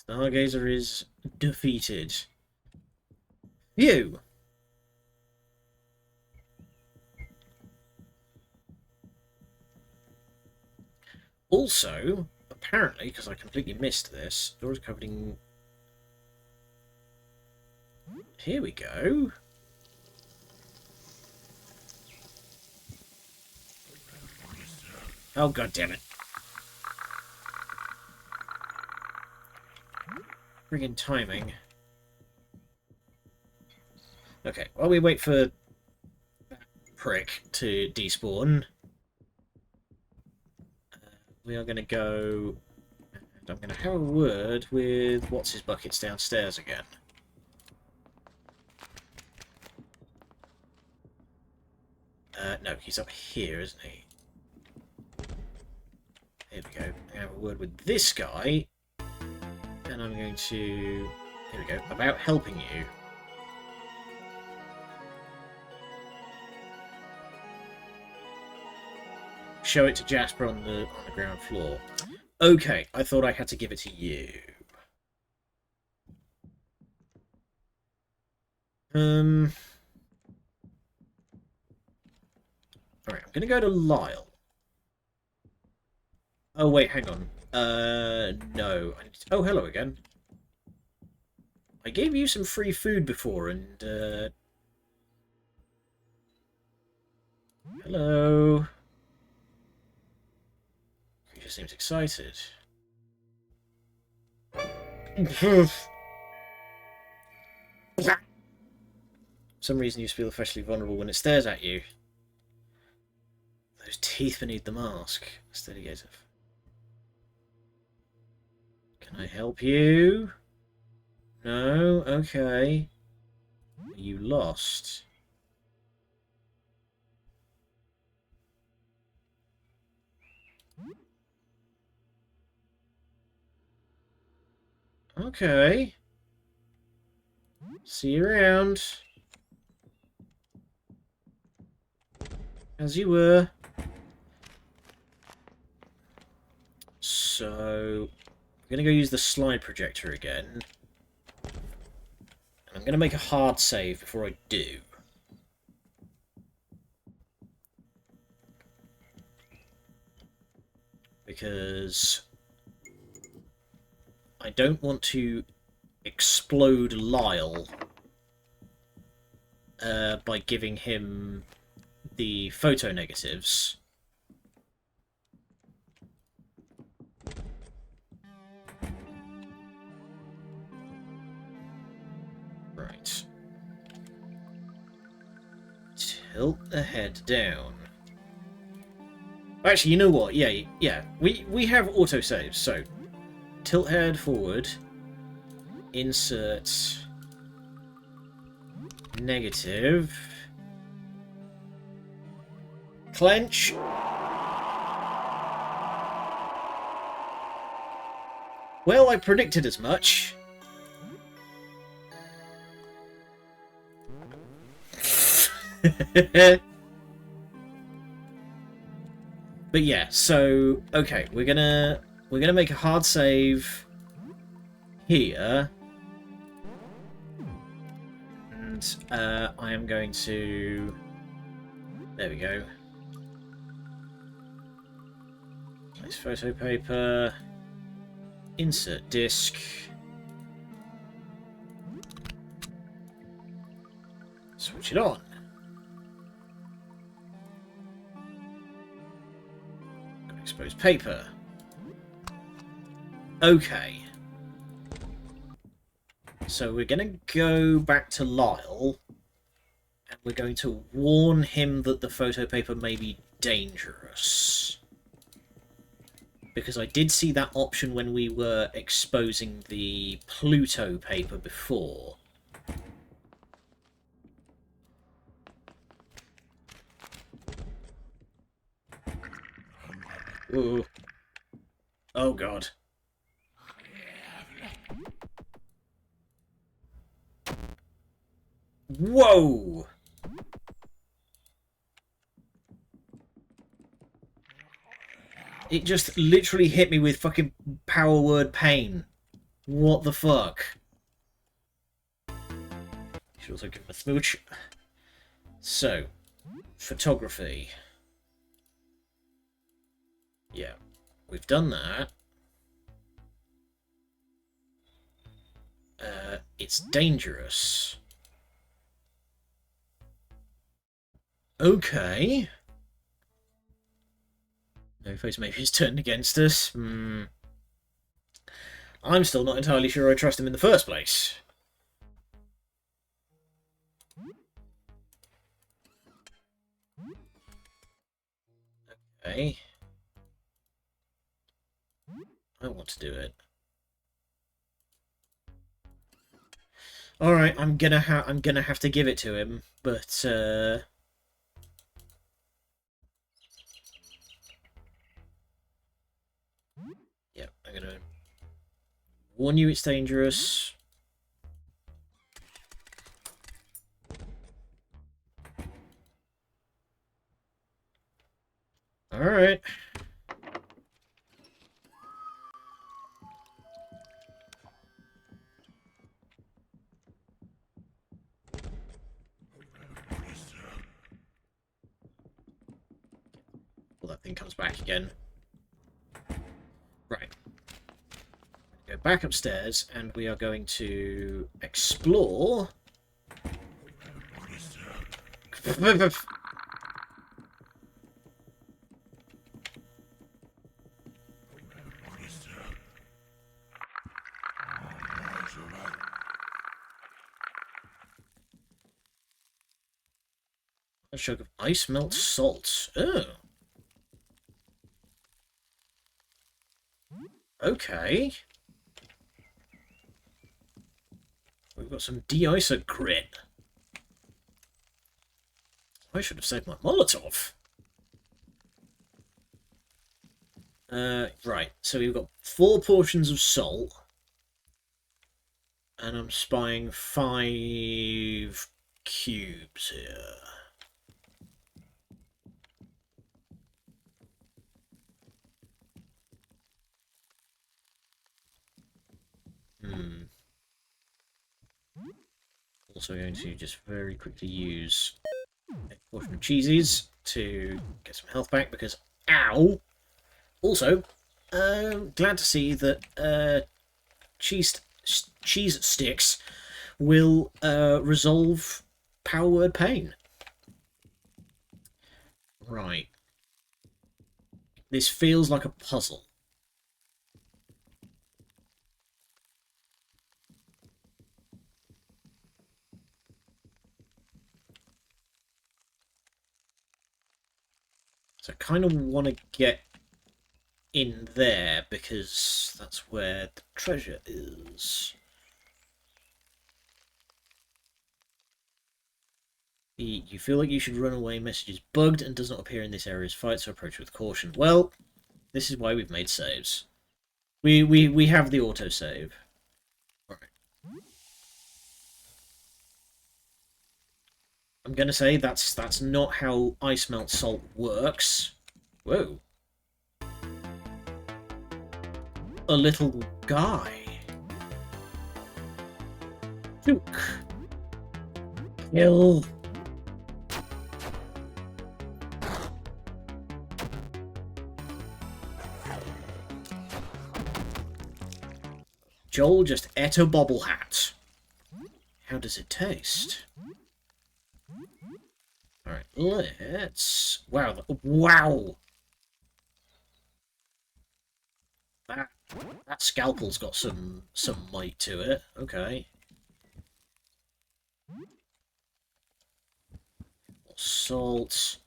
The Stargazer is defeated. Phew! Also, apparently, because I completely missed this, the door is covered in... Here we go. Oh, God damn it. Friggin' timing. Okay, while we wait for that prick to despawn, we are going to go... And I'm going to have a word with What's-His-Buckets downstairs again. No, he's up here, isn't he? Here we go. I have a word with this guy, and I'm going to... Here we go. About helping you. Show it to Jasper on the ground floor. Okay, I thought I had to give it to you. Alright, I'm going to go to Lyle. Oh, wait, hang on. No. Oh, hello again. I gave you some free food before, and, hello. He just seems excited. For some reason you feel especially vulnerable when it stares at you. Those teeth beneath the mask. Steady gaze of. Can I help you? No? Okay. Are you lost? Okay. See you around. As you were. So, I'm going to go use the slide projector again. And I'm going to make a hard save before I do. Because I don't want to explode Lyle by giving him the photo negatives. Right. Tilt the head down. Actually, you know what? Yeah. We have autosaves, so tilt head forward, insert negative, clench. Well, I predicted as much. But yeah, so okay, we're gonna make a hard save here, and I am going to. There we go. Place photo paper. Insert disc. Switch it on. Expose paper. Okay. So we're going to go back to Lyle, and we're going to warn him that the photo paper may be dangerous. Because I did see that option when we were exposing the Pluto paper before. Ooh. Oh god. Whoa! It just literally hit me with fucking power word pain. What the fuck? Should also give him a smooch. So, photography. Yeah, we've done that. It's dangerous. Okay. No face maybe he's turned against us. I'm still not entirely sure I trust him in the first place. Okay. I want to do it. All right, I'm gonna have to give it to him, but yeah, I'm gonna warn you it's dangerous. All right. everything comes back again. Right. Go back upstairs, and we are going to explore... A chunk of ice melt salt. Oh. Okay. We've got some de-icer grit. I should have saved my Molotov. Right, so we've got 4 portions of salt. And I'm spying 5 cubes here. Also going to just very quickly use a portion of cheesies to get some health back because, ow! Also, glad to see that cheese sticks will resolve power word pain. Right. This feels like a puzzle. So I kind of want to get in there because that's where the treasure is. You feel like you should run away. Message is bugged and does not appear in this area's fight, so approach with caution. Well, this is why we've made saves. We have the autosave. Right. I'm gonna say that's not how ice melt salt works. Whoa. A little guy. Duke. Kill. Joel just ate a bobble hat. How does it taste? Alright, let's... Wow, wow! That scalpel's got some might to it. Okay. Salt.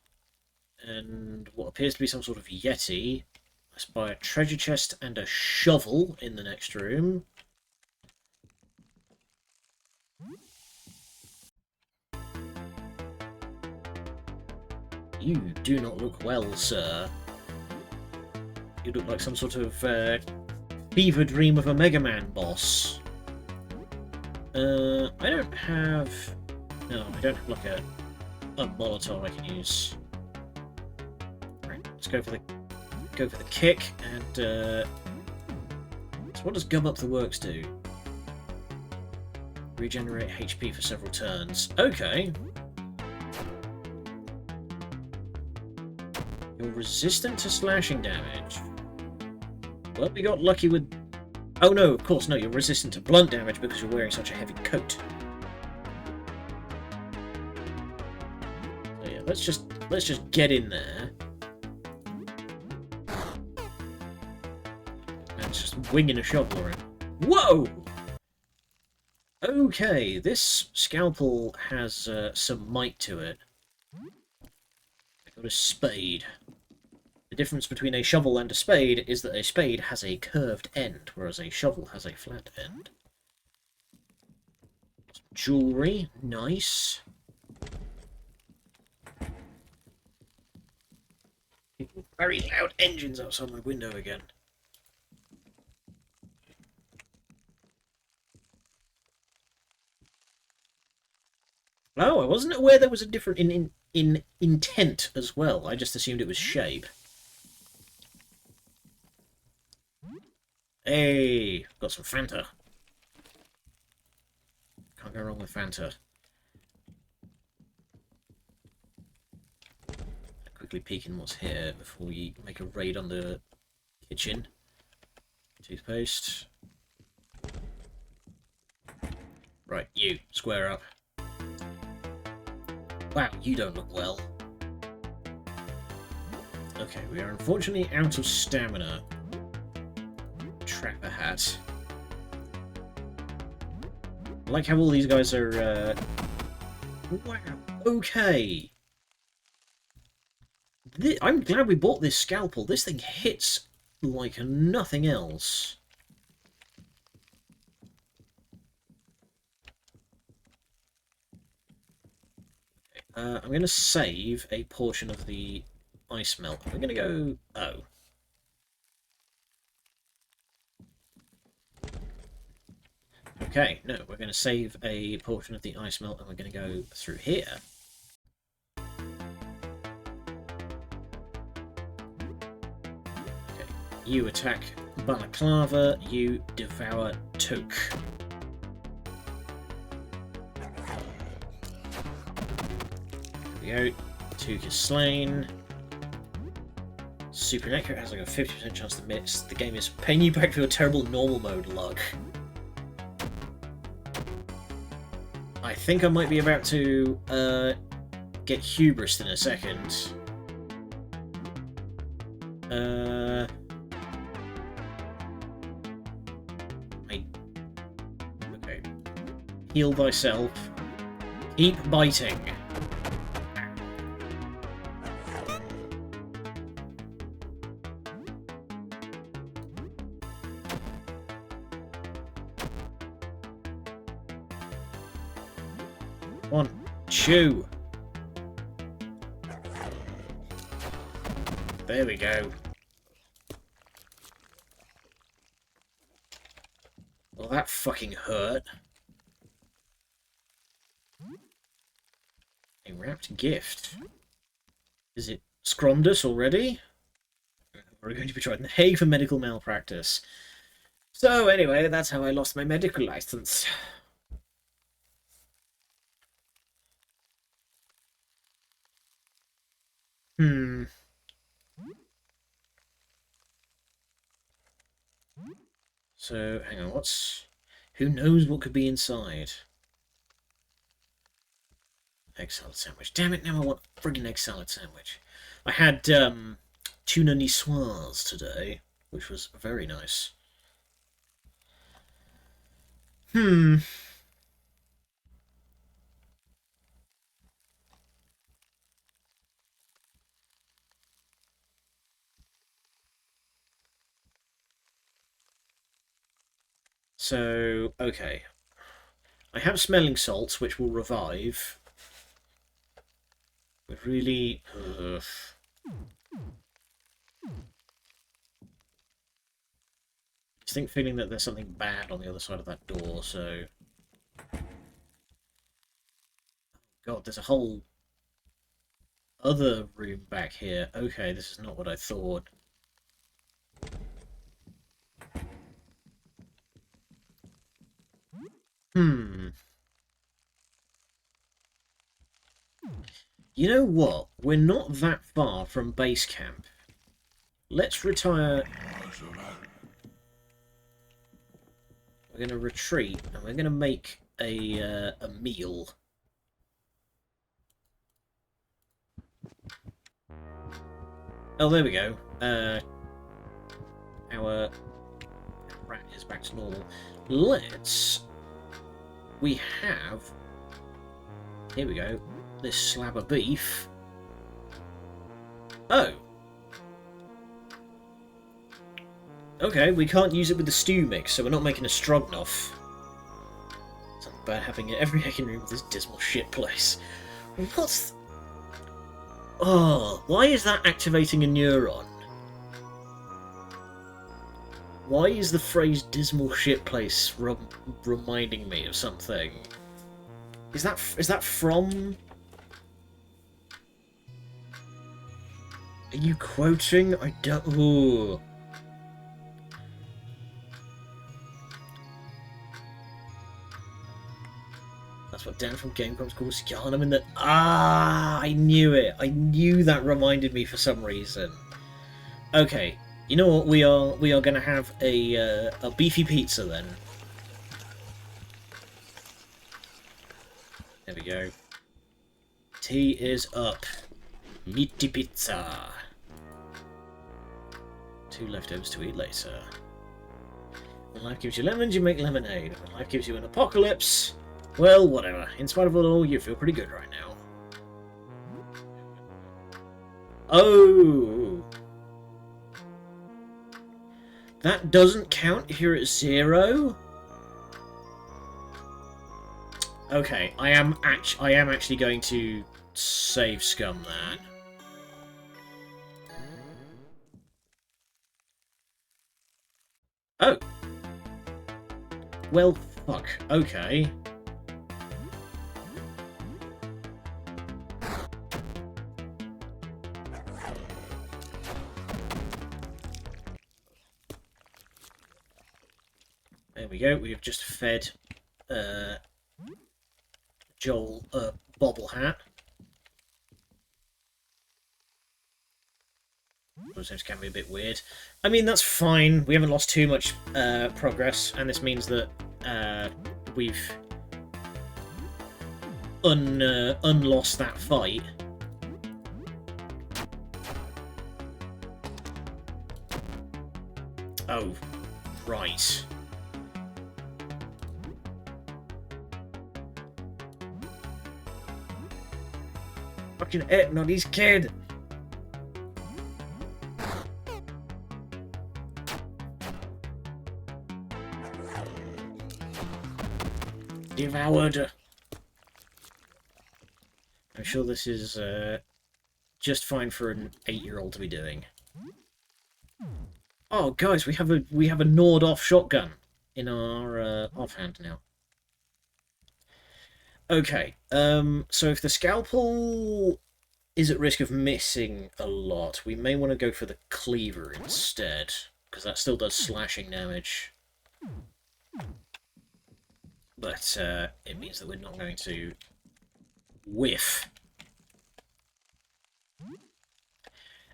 And what appears to be some sort of yeti. I spy a treasure chest and a shovel in the next room. You do not look well, sir. You look like some sort of fever dream of a Mega Man boss. I don't have... No, I don't have like a Molotov I can use. Right, let's go for the kick and so what does Gum Up the Works do? Regenerate HP for several turns. Okay. You're resistant to slashing damage. Well, we got lucky with... Oh no, of course, no, you're resistant to blunt damage because you're wearing such a heavy coat. So yeah, let's just get in there. And just winging a shovel around. Whoa! Okay, this scalpel has some might to it. I got a spade. The difference between a shovel and a spade is that a spade has a curved end, whereas a shovel has a flat end. Jewellery, nice. Very loud engines outside my window again. Oh, I wasn't aware there was a different in intent as well. I just assumed it was shape. Hey, got some Fanta. Can't go wrong with Fanta. A quick quickly peeking what's here before we make a raid on the kitchen. Toothpaste. Right, you, square up. Wow, you don't look well. Okay, we are unfortunately out of stamina. Trapper hat. I like how all these guys are, wow, okay. I'm glad we bought this scalpel. This thing hits like nothing else. I'm going to save a portion of the ice melt. We're going to go... Oh. Okay, no, we're going to save a portion of the ice melt and we're going to go through here. Okay, you attack Balaclava, you devour Toke. There we go, Toke is slain. Super Necro has like a 50% chance to miss. The game is paying you back for your terrible normal mode luck. I think I might be about to get hubris in a second. Okay. Heal thyself. Keep biting. One, chew. There we go. Well, that fucking hurt. A wrapped gift. Is it Scromdus already? We're going to be tried in The Hague for medical malpractice. So anyway, that's how I lost my medical license. So, hang on, who knows what could be inside? Egg salad sandwich. Damn it, now I want a friggin' egg salad sandwich. I had, tuna niçoise today, which was very nice. So, okay. I have smelling salts, which will revive. But really... I think feeling that there's something bad on the other side of that door, so... God, there's a whole other room back here. Okay, this is not what I thought. You know what? We're not that far from base camp. Let's retire. We're going to retreat and we're going to make a meal. Oh, there we go. Our rat is back to normal. We have... Here we go. This slab of beef. Oh. Okay, we can't use it with the stew mix, so we're not making a stroganoff. Something about having it every hacking room with this dismal shit place. What's... Oh, why is that activating a neuron? Why is the phrase dismal shit place reminding me of something? Is that from... Are you quoting? I don't... Ooh. That's what Dan from Gamecom's called Scum. I'm in the... Ah, I knew it. I knew that reminded me for some reason. Okay, you know what? We are going to have a beefy pizza then. There we go. Tea is up. Meaty pizza. 2 leftovers to eat later. When life gives you lemons, you make lemonade. When life gives you an apocalypse, well, whatever. In spite of it all, you feel pretty good right now. Oh! That doesn't count if you're at 0? Okay, I am actually going to save Scum that. Oh. Well, fuck. Okay. There we go. We have just fed Joel a bobble hat. Those can be a bit weird. I mean, that's fine. We haven't lost too much progress, and this means that we've unlost that fight. Oh, right. Fucking not his kid. Devoured. I'm sure this is just fine for an 8-year-old to be doing. Oh, guys, we have a gnawed-off shotgun in our offhand now. Okay, so if the scalpel is at risk of missing a lot, we may want to go for the cleaver instead, because that still does slashing damage. But it means that we're not going to whiff.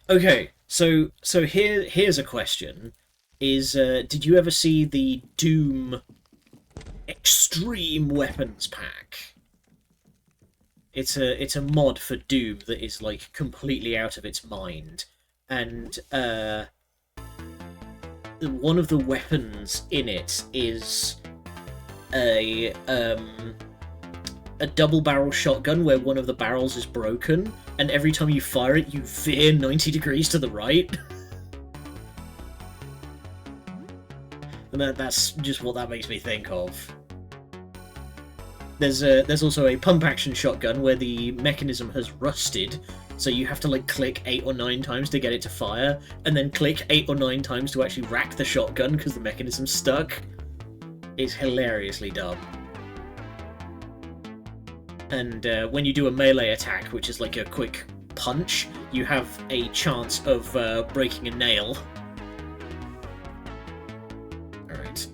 Okay, so here's a question: did you ever see the Doom Extreme Weapons Pack? It's a mod for Doom that is like completely out of its mind, and one of the weapons in it is a double-barrel shotgun where one of the barrels is broken, and every time you fire it, you veer 90 degrees to the right. And that's just what that makes me think of. There's also a pump-action shotgun where the mechanism has rusted, so you have to like click 8 or 9 times to get it to fire, and then click 8 or 9 times to actually rack the shotgun because the mechanism's stuck. It's hilariously dumb. And when you do a melee attack, which is like a quick punch, you have a chance of breaking a nail. Alright,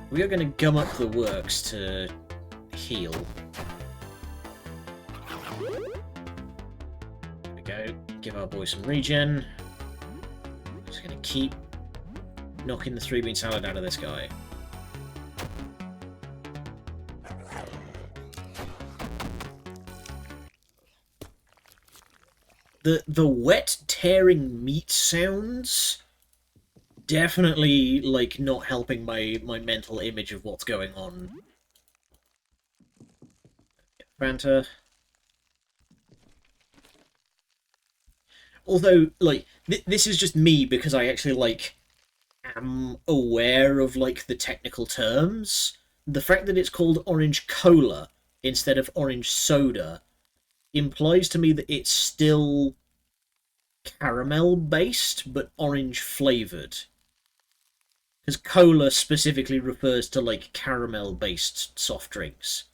we are going to gum up the works to heal. There we go. Give our boy some regen. Just going to keep knocking the 3-bean salad out of this guy. The wet tearing meat sounds definitely like not helping my mental image of what's going on. Fanta. Although, like, this is just me because I actually like am aware of like the technical terms. The fact that it's called orange cola instead of orange soda implies to me that it's still caramel based but orange flavored, because cola specifically refers to like caramel based soft drinks,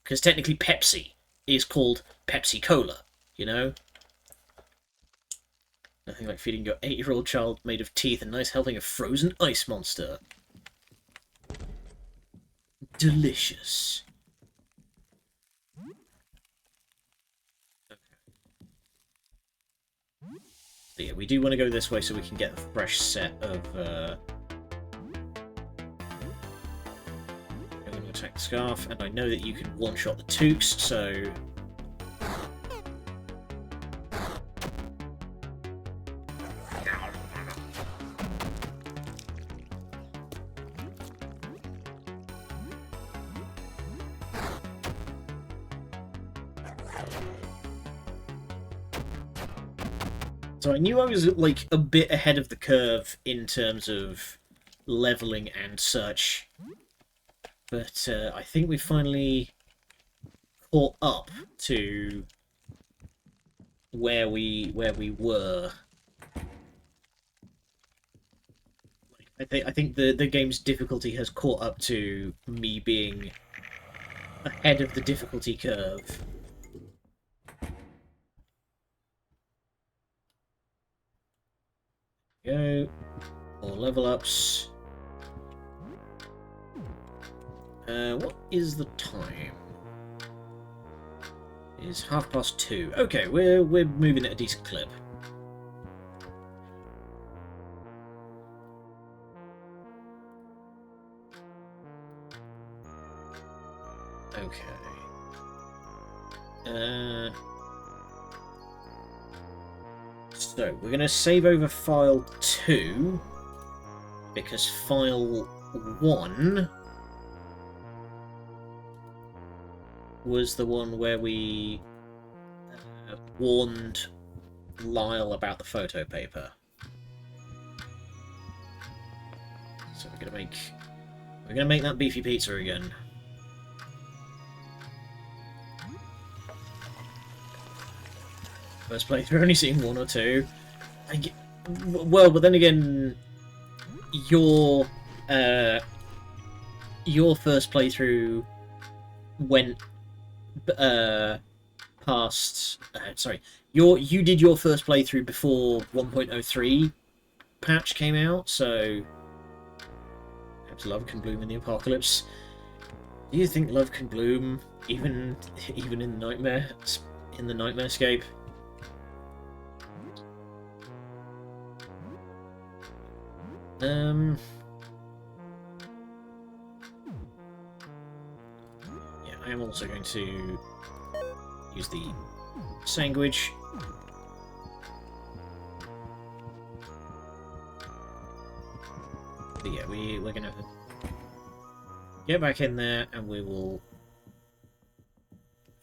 because technically Pepsi is called Pepsi Cola, you know. Nothing like feeding your 8-year-old child made of teeth a nice helping of frozen ice monster. delicious. So yeah, we do want to go this way so we can get a fresh set of... I'm going to attack the Scarf, and I know that you can one-shot the Toques, so... So I knew I was, like, a bit ahead of the curve in terms of leveling and such. But I think we finally caught up to where we were. I think the game's difficulty has caught up to me being ahead of the difficulty curve. Go. More level ups. What is the time? It's 2:30. Okay, we're moving at a decent clip. Okay. So we're gonna save over file 2 because file 1 was the one where we warned Lyle about the photo paper. So we're gonna make that beefy pizza again. First playthrough, only seen 1 or 2. Well, but then again, your first playthrough went past. Sorry, you did your first playthrough before 1.03 patch came out, so perhaps love can bloom in the apocalypse. Do you think love can bloom even in the nightmarescape? Yeah, I am also going to use the sandwich. But yeah, we're gonna get back in there and we will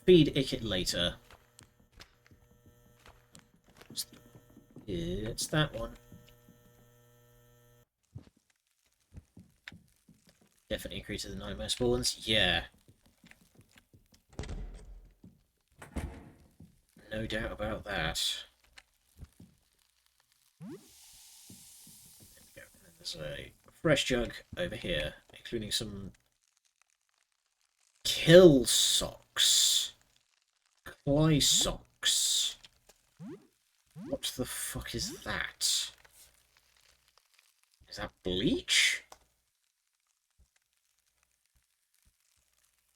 feed it later. It's that one. Definitely increases the nightmare spawns. Yeah. No doubt about that. There we go. And then there's a fresh jug over here, including some kill socks. Clay socks. What the fuck is that? Is that bleach?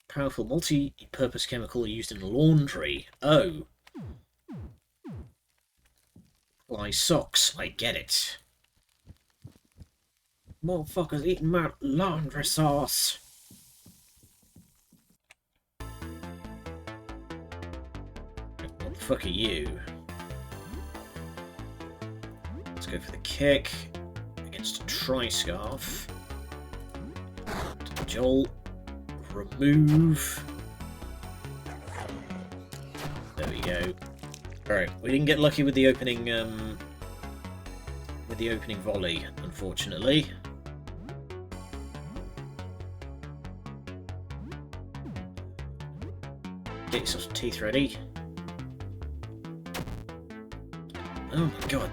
Powerful multi-purpose chemical used in laundry. Oh. Fly socks, I get it. Motherfuckers eating my laundry sauce. What the fuck are you? Let's go for the kick against a tri-scarf. Joel. Remove. There we go. Alright, we didn't get lucky with the opening volley, unfortunately. Get yourself some teeth ready. Oh my god.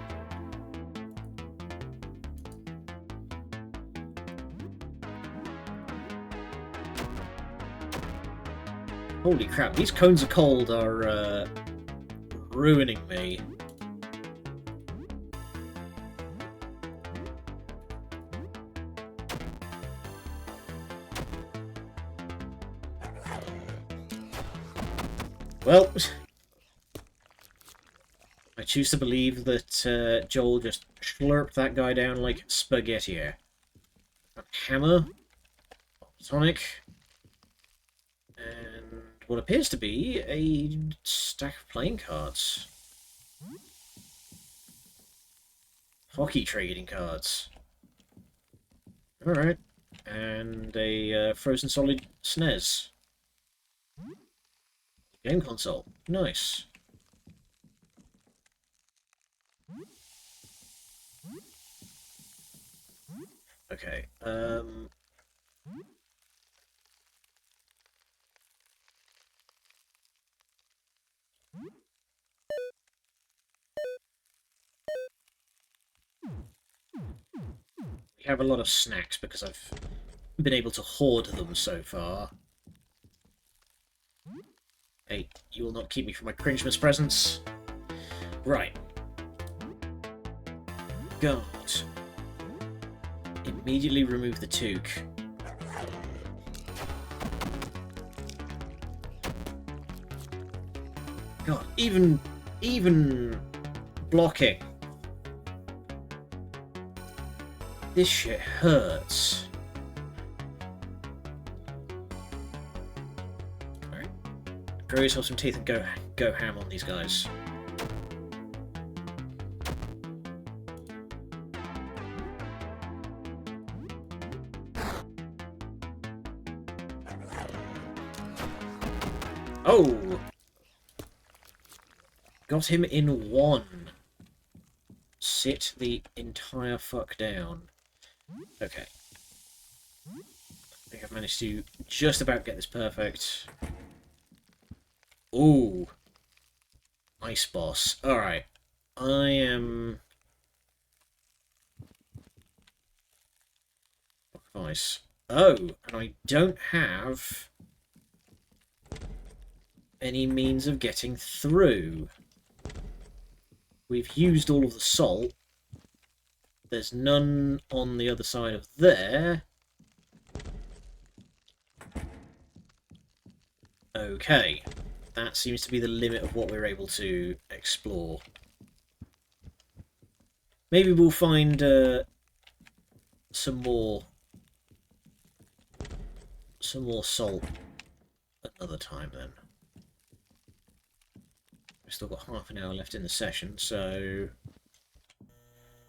Holy crap, these cones of cold are ruining me. Well, I choose to believe that Joel just slurped that guy down like spaghetti. A hammer, tonic, and what appears to be a stack of playing cards. Hockey trading cards. Alright. And a Frozen Solid SNES. Game console. Nice. Okay, we have a lot of snacks because I've been able to hoard them so far. Hey, you will not keep me from my Christmas presents. Right. God. Immediately remove the toque. God, even blocking. This shit hurts. Alright. Grow yourself some teeth and go ham on these guys. Oh! Got him in one. Sit the entire fuck down. Okay. I think I've managed to just about get this perfect. Ooh. Ice boss. Alright. I am... Ice. Oh, and I don't have any means of getting through. We've used all of the salt. There's none on the other side of there. Okay. That seems to be the limit of what we're able to explore. Maybe we'll find some more salt another time then. We've still got half an hour left in the session, so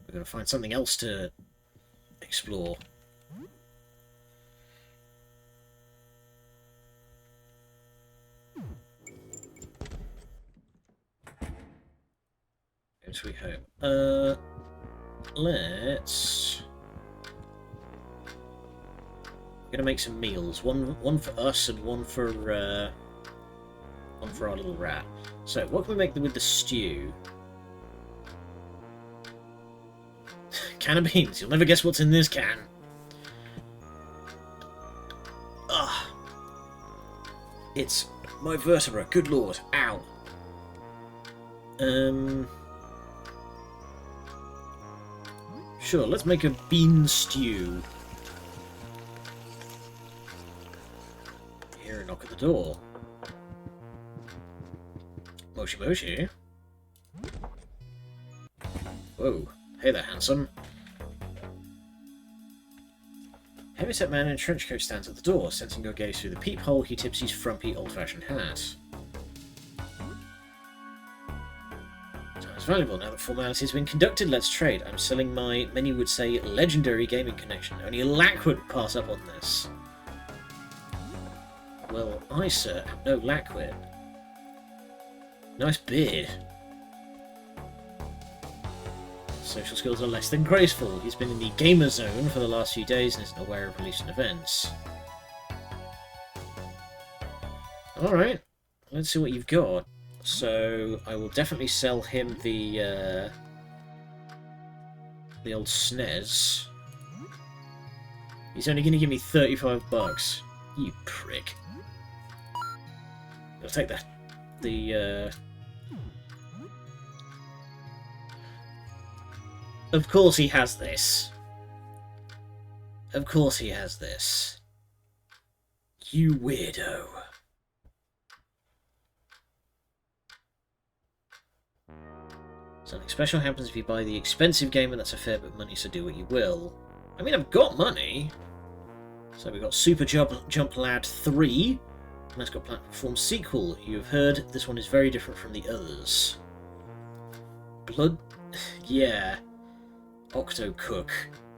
we're going to find something else to explore. Home sweet home. Let's... We're going to make some meals. One for us and one for our little rat. So, what can we make with the stew? Can of beans. You'll never guess what's in this can. Ugh. It's my vertebra. Good lord. Ow. Sure, let's make a bean stew. Hear a knock at the door. Moshi Moshi. Whoa. Hey there, handsome. Heavyset man in a trench coat stands at the door. Sensing your gaze through the peephole, he tips his frumpy, old-fashioned hat. Time's valuable. Now that formality's been conducted, let's trade. I'm selling my, many would say, legendary gaming connection. Only a lack would pass up on this. Well, I, sir, am no lackwit. Nice beard. Social skills are less than graceful. He's been in the gamer zone for the last few days and isn't aware of recent events. Alright, let's see what you've got. So, I will definitely sell him the old SNES. He's only going to give me 35 bucks. You prick. I'll take that. Of course he has this. Of course he has this. You weirdo. Something special happens if you buy the expensive game, and that's a fair bit of money, so do what you will. I mean, I've got money. So we've got Super Jump Lad 3, and that's got Platform Sequel. You've heard this one is very different from the others. Blood... yeah. Octo Cook.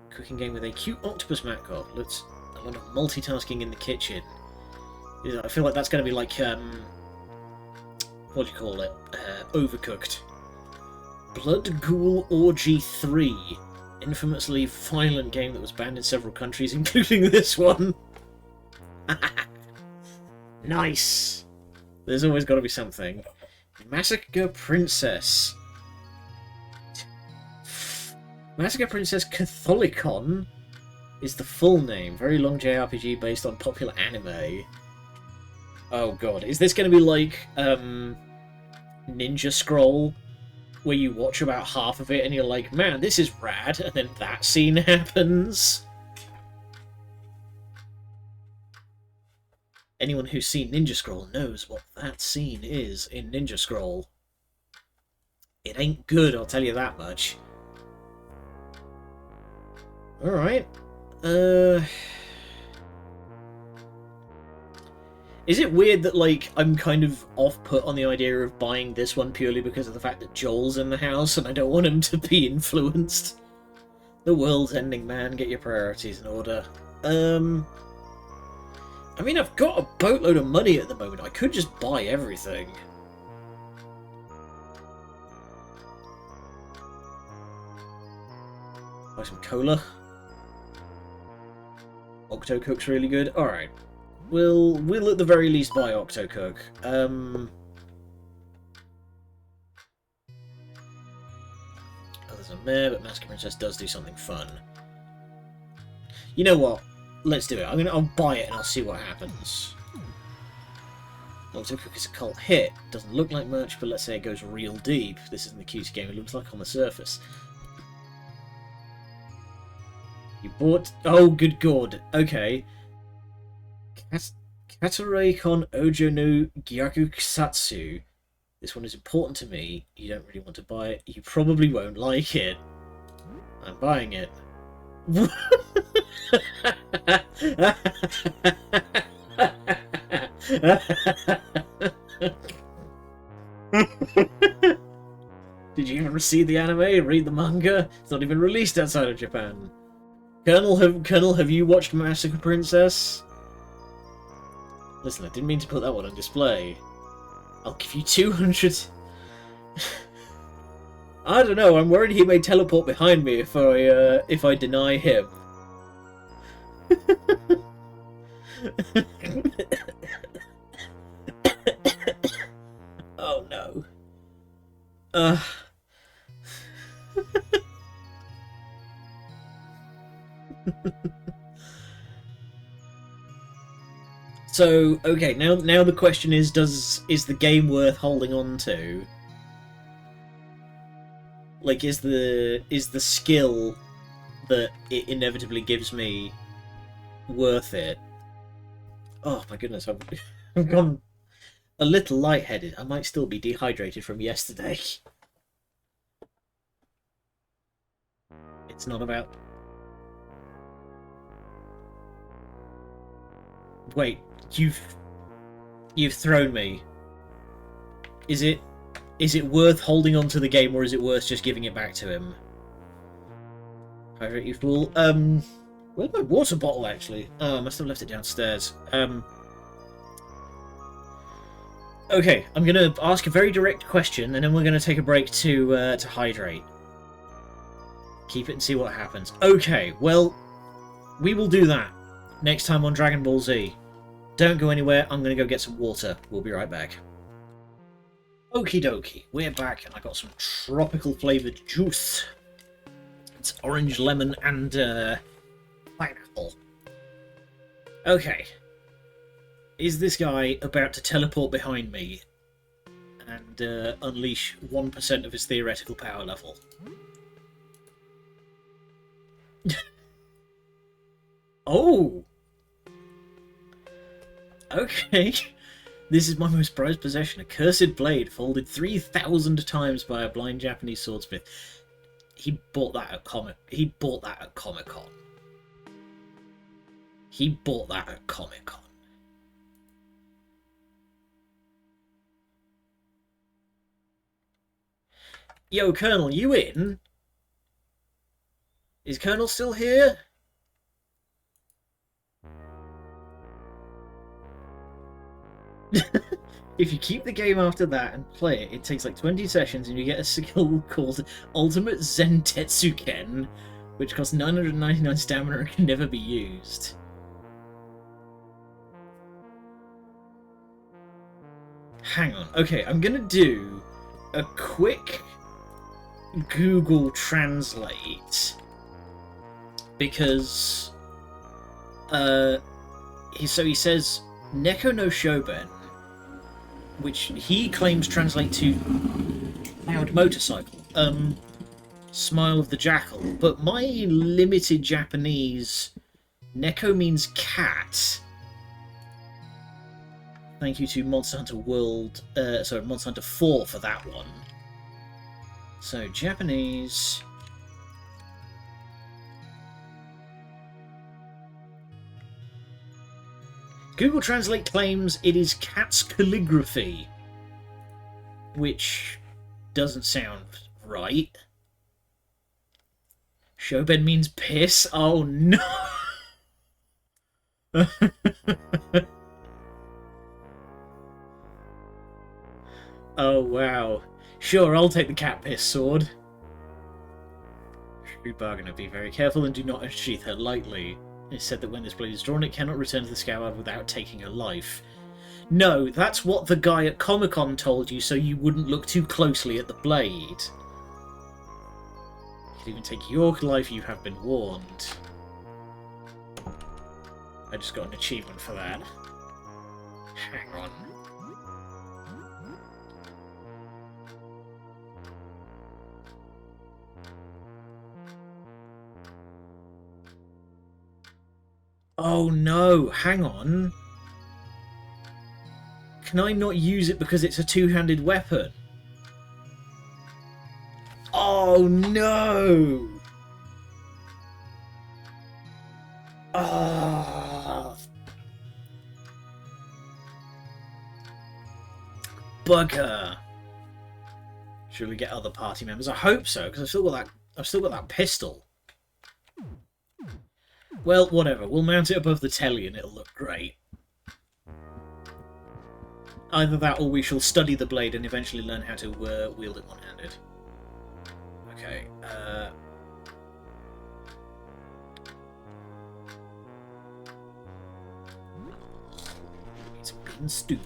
Cooking game with a cute octopus mascot. Looks a lot of multitasking in the kitchen. I feel like that's going to be like, what do you call it? Overcooked. Blood Ghoul Orgy 3. Infamously violent game that was banned in several countries, including this one. Nice! There's always got to be something. Massacre Princess. Massacre Princess Catholicon is the full name. Very long JRPG based on popular anime. Oh god, is this going to be like Ninja Scroll, where you watch about half of it and you're like, man, this is rad, and then that scene happens? Anyone who's seen Ninja Scroll knows what that scene is in Ninja Scroll. It ain't good, I'll tell you that much. Alright. Is it weird that, like, I'm kind of off-put on the idea of buying this one purely because of the fact that Joel's in the house and I don't want him to be influenced? The world's ending, man. Get your priorities in order. I mean, I've got a boatload of money at the moment. I could just buy everything. Buy some cola. Octo Cook's really good. Alright. We'll at the very least buy Octo Cook. Others are meh, but Massacre Princess does do something fun. You know what? Let's do it. I'll buy it and I'll see what happens. Octo Cook is a cult hit. Doesn't look like much, but let's say it goes real deep. This isn't the cutest game it looks like on the surface. You bought... oh, good god. Okay. Katarai-kon Ojo no Gyakusatsu. This one is important to me. You don't really want to buy it. You probably won't like it. I'm buying it. Did you ever see the anime? Read the manga? It's not even released outside of Japan. Colonel, have you watched Massacre Princess? Listen, I didn't mean to put that one on display. I'll give you 200... I don't know, I'm worried he may teleport behind me if I deny him. Oh no. So, okay, now the question is the game worth holding on to? Like, is the skill that it inevitably gives me worth it? Oh my goodness, I've gone a little lightheaded. I might still be dehydrated from yesterday. It's not about... Wait, you've thrown me. Is it worth holding on to the game, or is it worth just giving it back to him? Hydrate, you fool. Where's my water bottle, actually? Oh, I must have left it downstairs. Okay, I'm going to ask a very direct question, and then we're going to take a break to hydrate. Keep it and see what happens. Okay, well, we will do that next time on Dragon Ball Z. Don't go anywhere, I'm going to go get some water. We'll be right back. Okie dokie, we're back, and I got some tropical flavoured juice. It's orange, lemon, and pineapple. Okay. Is this guy about to teleport behind me and unleash 1% of his theoretical power level? Oh! Okay. This is my most prized possession, a cursed blade folded 3,000 times by a blind Japanese swordsmith. He bought that at Comic-Con. He bought that at Comic-Con. Yo, Colonel, you in? Is Colonel still here? If you keep the game after that and play it, it takes like 20 sessions and you get a skill called Ultimate Zentetsuken, which costs 999 stamina and can never be used. Hang on. Okay, I'm gonna do a quick Google Translate because so he says Neko no Shoben, which he claims translate to loud motorcycle, smile of the jackal, but my limited Japanese, Neko means cat. Thank you to Monster Hunter Monster Hunter 4 for that one. So, Japanese... Google Translate claims it is cat's calligraphy, which doesn't sound right. Shoben means piss? Oh no! Oh wow. Sure, I'll take the cat piss sword. Shrewd bargainer, be very careful and do not unsheath her lightly. It's said that when this blade is drawn, it cannot return to the scabbard without taking a life. No, that's what the guy at Comic-Con told you, so you wouldn't look too closely at the blade. It could even take your life, you have been warned. I just got an achievement for that. Hang on. Oh no, hang on. Can I not use it because it's a two-handed weapon? Oh no! Ah, bugger! Should we get other party members? I hope so, because I've still got that pistol. Well, whatever. We'll mount it above the telly and it'll look great. Either that or we shall study the blade and eventually learn how to wield it one-handed. Okay, it's a bean stew.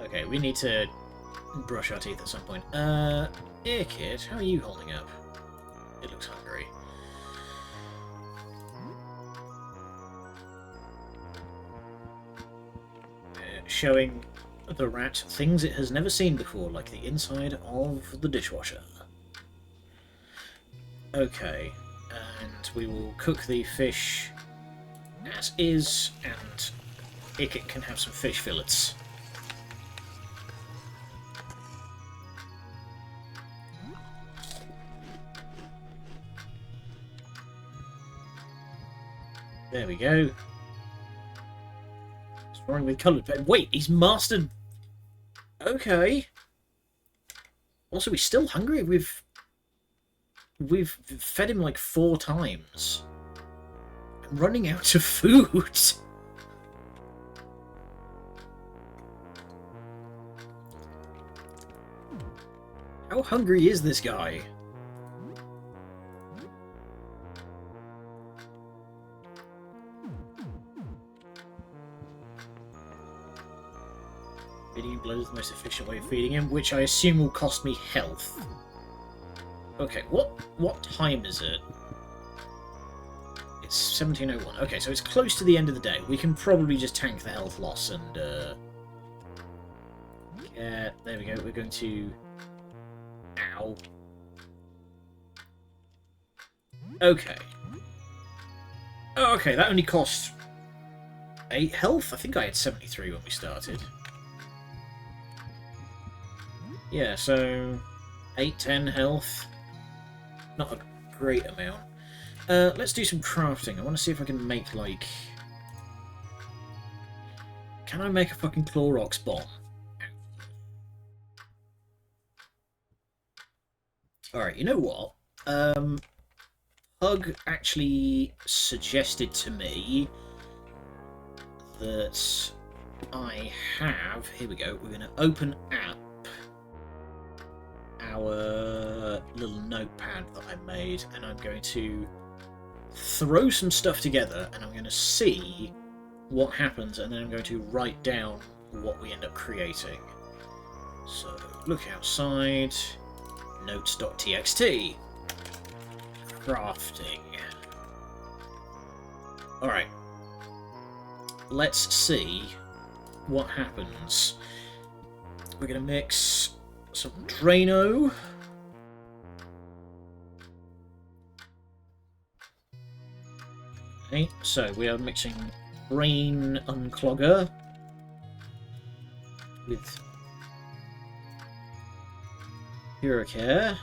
Okay, we need to brush our teeth at some point. Here, kid, how are you holding up? It looks hungry. Showing the rat things it has never seen before, like the inside of the dishwasher. Okay, and we will cook the fish as is, and Ikit can have some fish fillets. There we go. Drawing with coloured pen. Wait, he's mastered. Okay. Also, he's still hungry. We've fed him like 4 times. I'm running out of food. How hungry is this guy? Feeding him blood is the most efficient way of feeding him, which I assume will cost me health. Okay, what time is it? It's 17:01. Okay, so it's close to the end of the day. We can probably just tank the health loss and yeah, there we go. We're going to... Ow. Okay. Oh, okay, that only cost 8 health? I think I had 73 when we started. Yeah, so 8, 10 health. Not a great amount. Let's do some crafting. I want to see if I can make, like... Can I make a fucking Clorox bomb? Alright, you know what? Hug actually suggested to me that I have... Here we go. We're going to open up our little notepad that I made, and I'm going to throw some stuff together, and I'm going to see what happens, and then I'm going to write down what we end up creating. So, look outside, notes.txt, crafting. Alright, let's see what happens. We're going to mix some Drano. Okay, so we are mixing Brain Unclogger with Puricare.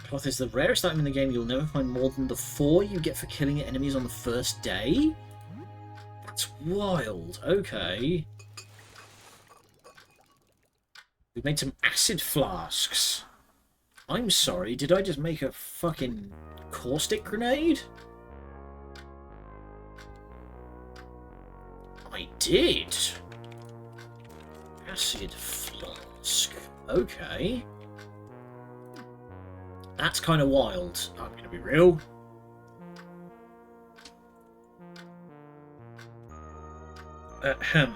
Cloth is the rarest item in the game. You'll never find more than the 4 you get for killing enemies on the first day. That's wild. Okay. We made some acid flasks. I'm sorry, did I just make a fucking caustic grenade? I did. Acid flask. Okay. That's kind of wild. I'm going to be real. Ahem.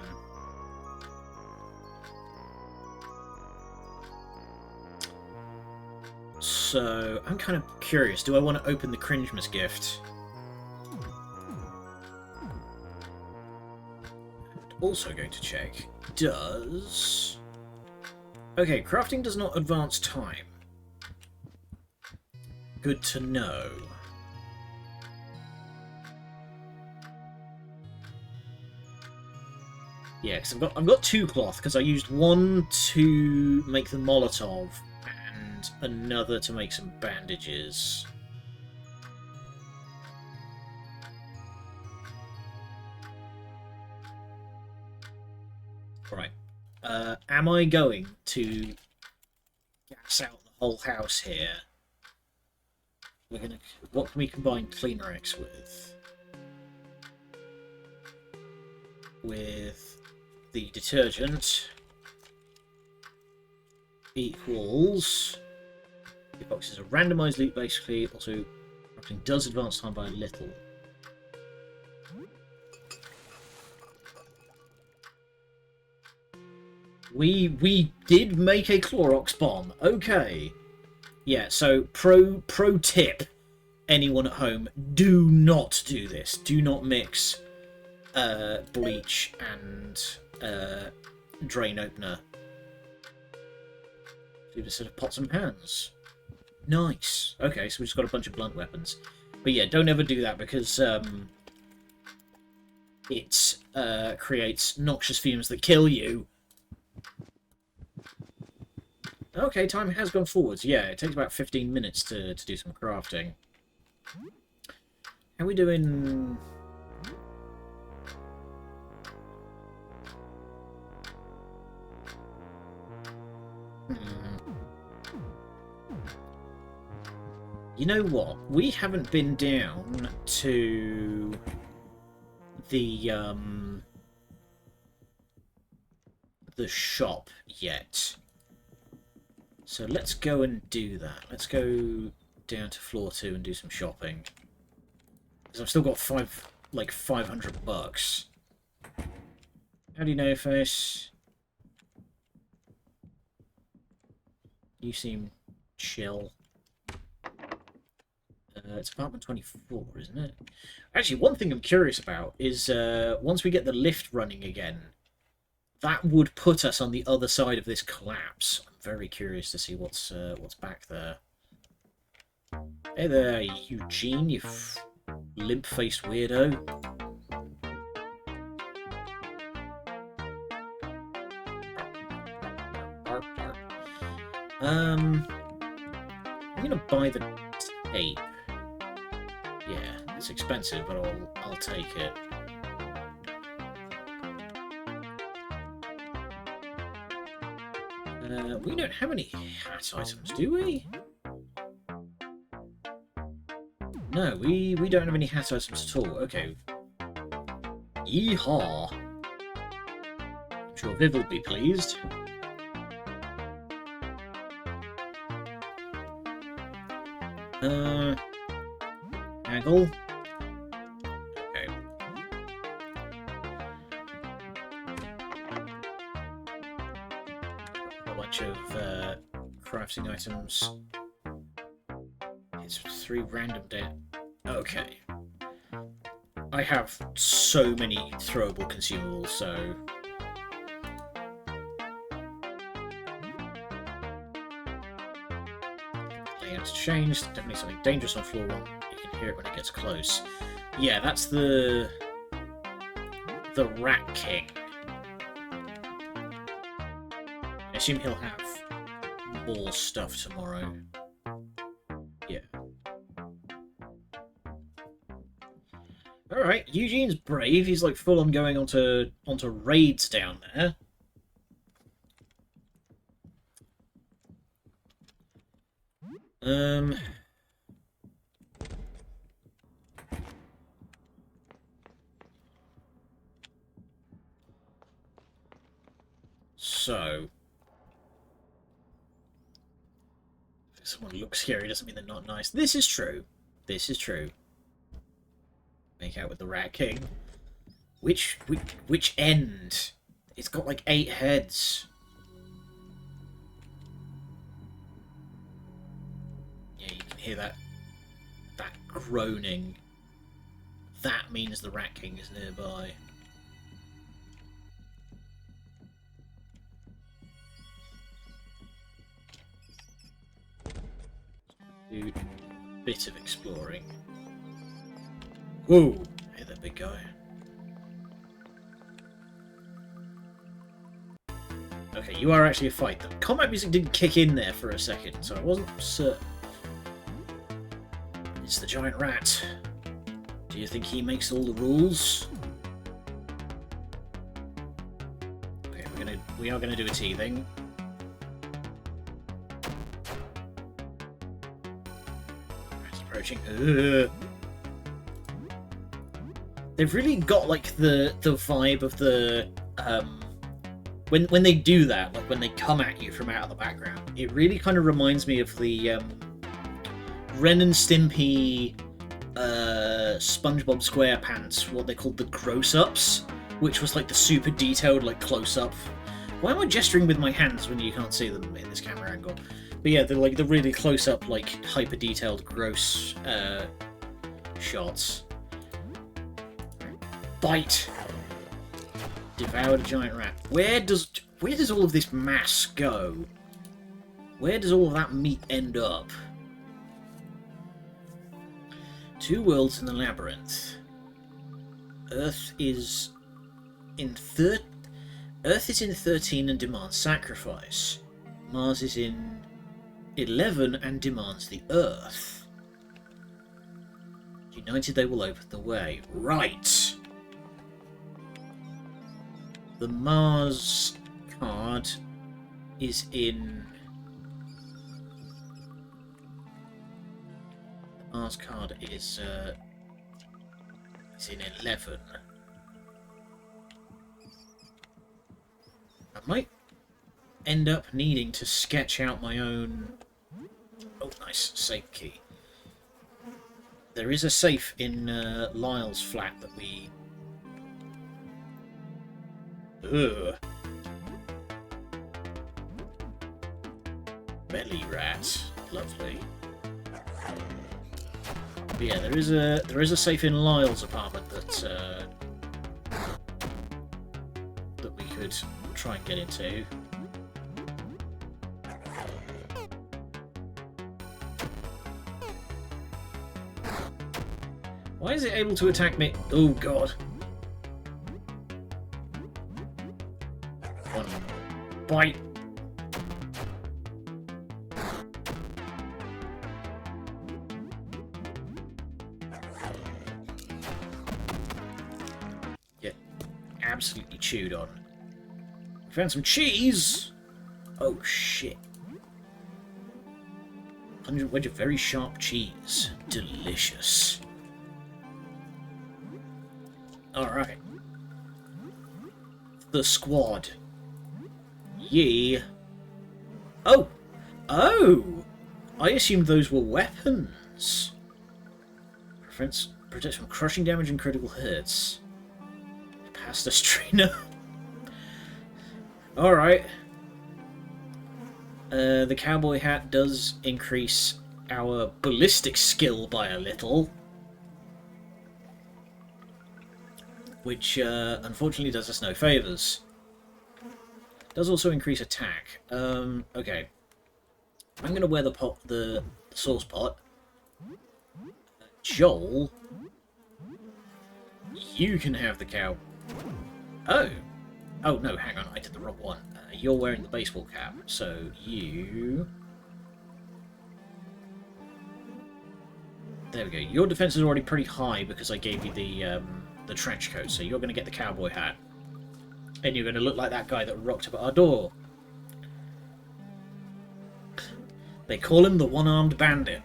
So, I'm kind of curious. Do I want to open the Cringemas gift? Also going to check. Does... Okay, crafting does not advance time. Good to know. Yeah, because I've got 2 cloth, because I used one to make the Molotov and another to make some bandages. Right. Am I going to gas out the whole house here? We're gonna. What can we combine Cleanerex with? With the detergent equals. The box is a randomized loot, basically. Also, crafting does advance time by a little. We did make a Clorox bomb. Okay. Yeah, so pro tip, anyone at home, do not do this. Do not mix bleach and drain opener. Do this sort of pots and pans. Nice. Okay, so we've just got a bunch of blunt weapons. But yeah, don't ever do that because it creates noxious fumes that kill you. Okay, time has gone forwards. Yeah, it takes about 15 minutes to do some crafting. How are we doing? You know what? We haven't been down to the shop yet. So let's go and do that. Let's go down to floor 2 and do some shopping. Because I've still got 500 bucks. How do you know, Face? You seem chill. It's apartment 24, isn't it? Actually, one thing I'm curious about is once we get the lift running again, that would put us on the other side of this collapse. I'm very curious to see what's back there. Hey there, Eugene, you limp-faced weirdo. I'm gonna buy the tape. Yeah, it's expensive, but I'll take it. We don't have any hat items, do we? No, we don't have any hat items at all. Okay. Yeehaw! I'm sure Viv will be pleased. Haggle. Okay. A bunch of crafting items. It's 3 random dead. Okay. I have so many throwable consumables, so... Layout's changed. Definitely something dangerous on floor 1. You can hear it when it gets close. Yeah, that's the Rat King. I assume he'll have more stuff tomorrow. Yeah. Alright, Eugene's brave. He's like full on going onto raids down there. So, if someone looks scary doesn't mean they're not nice. This is true. This is true. Make out with the Rat King. Which end? It's got like 8 heads. Yeah, you can hear that groaning. That means the Rat King is nearby. Do a bit of exploring. Whoa! Hey there, big guy. Okay, you are actually a fight. The combat music didn't kick in there for a second, so I wasn't certain. It's the giant rat. Do you think he makes all the rules? Okay, we are gonna do a teething. Rat's approaching. Ugh. They've really got like the vibe of the when they do that, like when they come at you from out of the background, it really kind of reminds me of the Ren and Stimpy SpongeBob SquarePants, what they called the gross-ups, which was like the super detailed like close-up. Why am I gesturing with my hands when you can't see them in this camera angle? But yeah, they're like the really close-up, like hyper detailed gross shots. Bite. Devoured a giant rat. Where does all of this mass go? Where does all of that meat end up? 2 worlds in the labyrinth. Earth is in 13 and demands sacrifice. Mars is in 11 and demands the Earth. United they will open the way. Right. The Mars card is in... The Mars card is in 11. I might end up needing to sketch out my own... Oh, nice. Safe key. There is a safe in Lyle's flat that we... Ugh. Belly rat. Lovely. But yeah, there is a safe in Lyle's apartment that we could try and get into. Why is it able to attack me? Oh god. One bite. Yeah, absolutely chewed on. Found some cheese! Oh shit. 100 wedge of very sharp cheese. Delicious. Alright. The squad. Ye. Oh! Oh! I assumed those were weapons. Protects from crushing damage and critical hits. Pasta strainer. Alright. The cowboy hat does increase our ballistic skill by a little. Which, unfortunately does us no favours. Does also increase attack. Okay. I'm going to wear the sauce pot. Joel, you can have the cow. Oh! Oh, no, hang on, I did the wrong one. You're wearing the baseball cap, so you... There we go. Your defense is already pretty high because I gave you the trench coat, so you're going to get the cowboy hat. And you're going to look like that guy that rocked up at our door. They call him the One-Armed Bandit.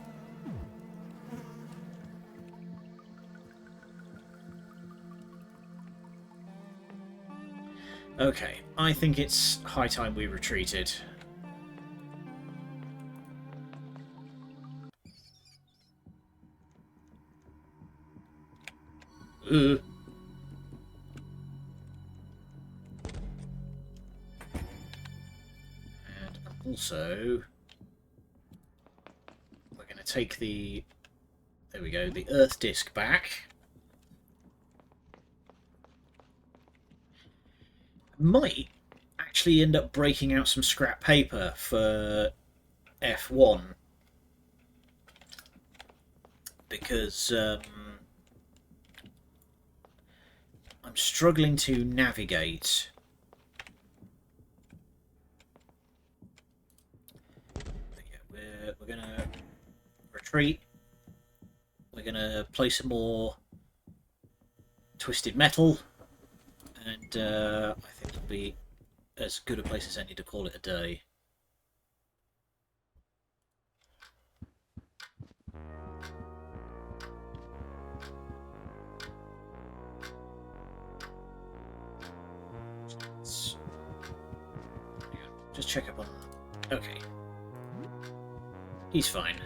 Okay, I think it's high time we retreated. And also, we're going to take the, there we go, the Earth disc back. Might actually end up breaking out some scrap paper for F1 because I'm struggling to navigate. But yeah, we're gonna retreat. We're gonna play some more Twisted Metal. And I think it'll be as good a place as any to call it a day. Just check up on... Okay. He's fine.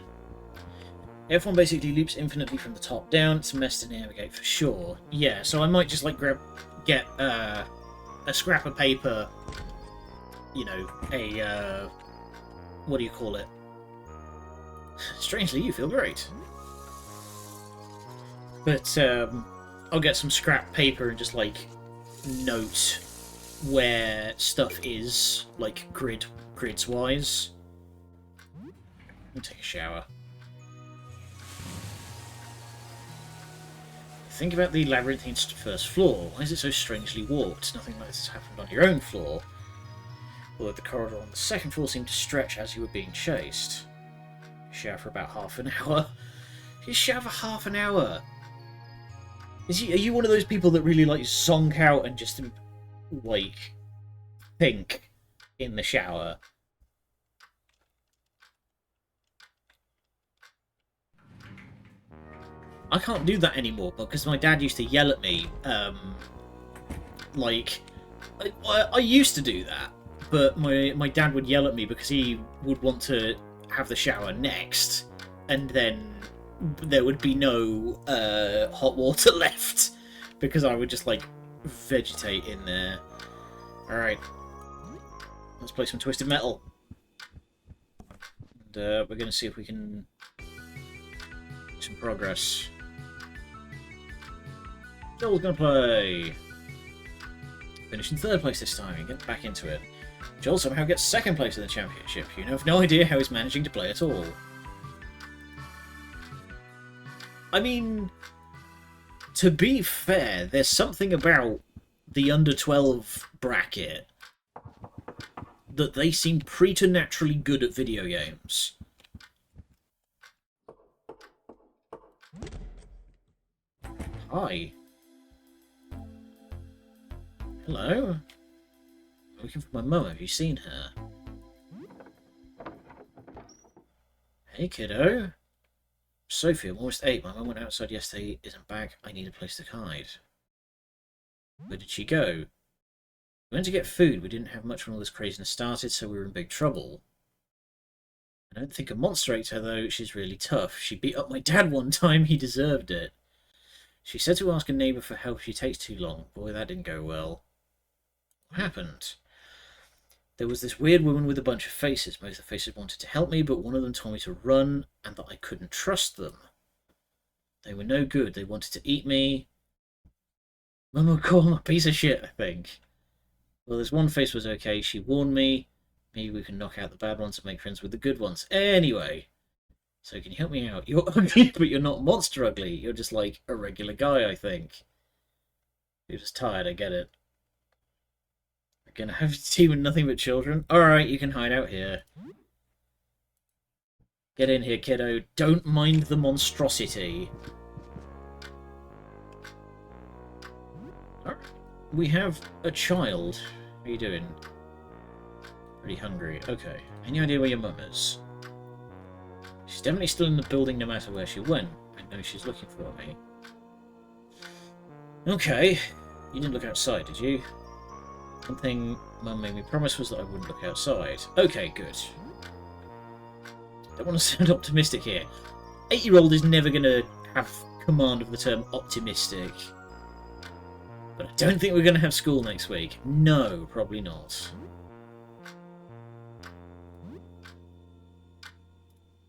F1 basically loops infinitely from the top down. It's a mess to navigate for sure. Yeah, so I might just like get a scrap of paper, you know, a what do you call it? Strangely, you feel great. But I'll get some scrap paper and just like note where stuff is, like grids wise. Let me take a shower. Think about the labyrinthine first floor. Why is it so strangely warped? Nothing like this has happened on your own floor. Although the corridor on the second floor seemed to stretch as you were being chased. Shower for about half an hour. You shower for half an hour? Are you one of those people that really like zonk out and just like think in the shower? I can't do that anymore because my dad used to yell at me. Like, I used to do that, but my dad would yell at me because he would want to have the shower next, and then there would be no hot water left because I would just like vegetate in there. All right, let's play some Twisted Metal, and we're gonna see if we can make some progress. Joel's gonna play. Finished in third place this time. Get back into it. Joel somehow gets second place in the championship. You have no idea how he's managing to play at all. I mean, To be fair, there's something about the under 12 bracket that they seem preternaturally good at video games. Hi. Hello? I'm looking for my mum. Have you seen her? Hey, kiddo. Sophie, I'm almost 8. My mum went outside yesterday, isn't back. I need a place to hide. Where did she go? We went to get food. We didn't have much when all this craziness started, so we were in big trouble. I don't think a monster ate her, though. She's really tough. She beat up my dad one time. He deserved it. She said to ask a neighbour for help. She takes too long. Boy, that didn't go well. What happened? There was this weird woman with a bunch of faces. Most of the faces wanted to help me, but one of them told me to run and that I couldn't trust them. They were no good. They wanted to eat me. Mum will call them a piece of shit, I think. Well, this one face was okay. She warned me. Maybe we can knock out the bad ones and make friends with the good ones. Anyway, so can you help me out? You're ugly, but you're not monster ugly. You're just like a regular guy, I think. You're just tired, I get it. Gonna have a team with nothing but children? Alright, you can hide out here. Get in here, kiddo. Don't mind the monstrosity. Alright. We have a child. How are you doing? Pretty hungry. Okay. Any idea where your mum is? She's definitely still in the building no matter where she went. I know she's looking for me. Okay. You didn't look outside, did you? One thing Mum made me promise was that I wouldn't look outside. Okay, good. Don't want to sound optimistic here. 8-year-old is never going to have command of the term optimistic. But I don't think we're going to have school next week. No, probably not.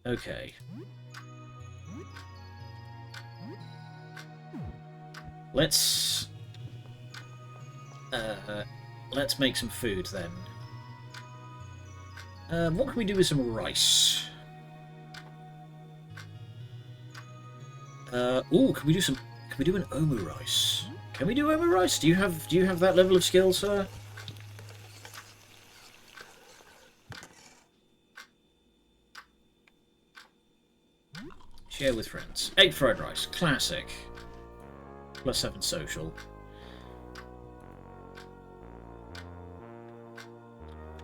Okay. Let's make some food then. What can we do with some rice? Ooh, can we do an omu rice? Can we do omu rice? Do you have that level of skill, sir? Share with friends. Egg fried rice, classic. +7 social.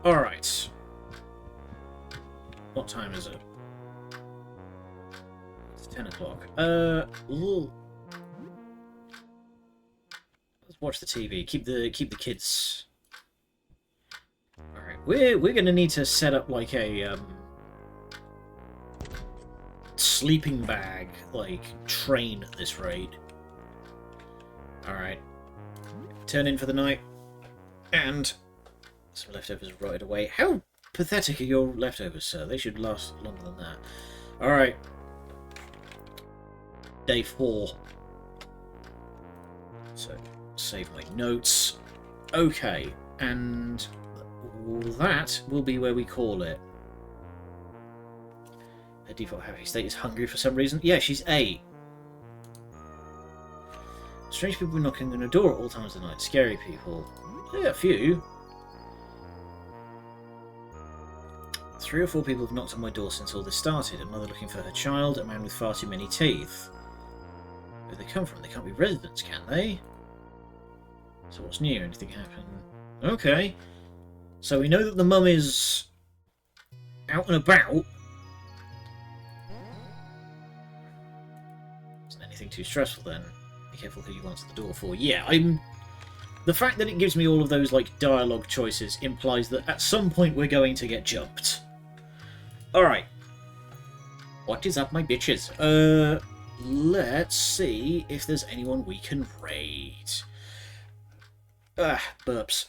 Alright. What time is it? It's 10 o'clock. Let's watch the TV. Keep the kids. Alright. We're gonna need to set up like a sleeping bag, like, train at this rate. Alright. Turn in for the night. And some leftovers rotted away. How pathetic are your leftovers, sir? They should last longer than that. Alright. Day 4. So, save my notes. Okay, and that will be where we call it. Her default happy state is hungry for some reason. Yeah, she's 8. Strange people knocking on the door at all times of the night. Scary people. Yeah, a few. 3 or 4 people have knocked on my door since all this started. A mother looking for her child, a man with far too many teeth. Where do they come from? They can't be residents, can they? So what's new? Anything happen? Okay. So we know that the mum is out and about. Isn't anything too stressful then? Be careful who you answer the door for. Yeah, the fact that it gives me all of those like dialogue choices implies that at some point we're going to get jumped. Alright. What is up, my bitches? Let's see if there's anyone we can raid. Burps.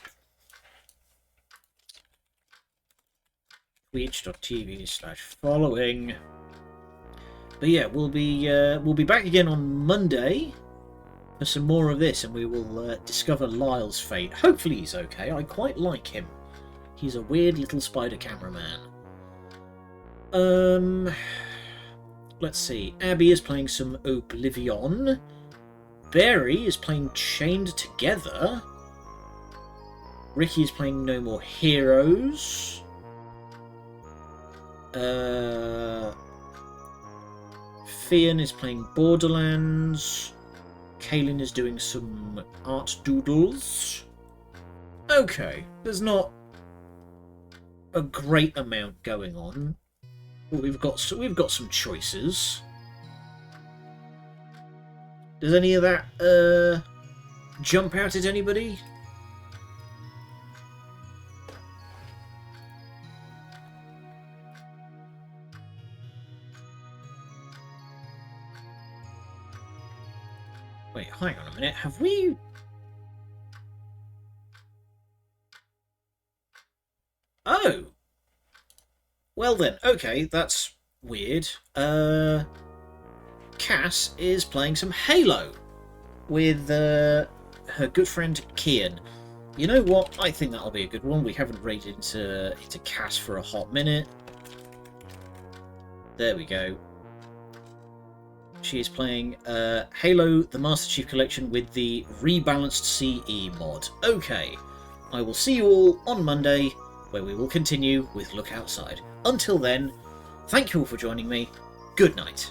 Twitch.tv/following. But yeah, we'll be back again on Monday for some more of this, and we will discover Lyle's fate. Hopefully he's okay. I quite like him. He's a weird little spider cameraman. Let's see. Abby is playing some Oblivion. Berry is playing Chained Together. Ricky is playing No More Heroes. Fian is playing Borderlands. Kaylin is doing some art doodles. Okay, there's not a great amount going on, but we've got some choices. Does any of that jump out at anybody? Wait, hang on a minute. Have we... Oh! Well then, okay, that's weird. Cass is playing some Halo with her good friend Kian. You know what? I think that'll be a good one. We haven't raided into Cass for a hot minute. There we go. She is playing Halo, the Master Chief Collection with the rebalanced CE mod. Okay, I will see you all on Monday, where we will continue with Look Outside. Until then, thank you all for joining me. Good night.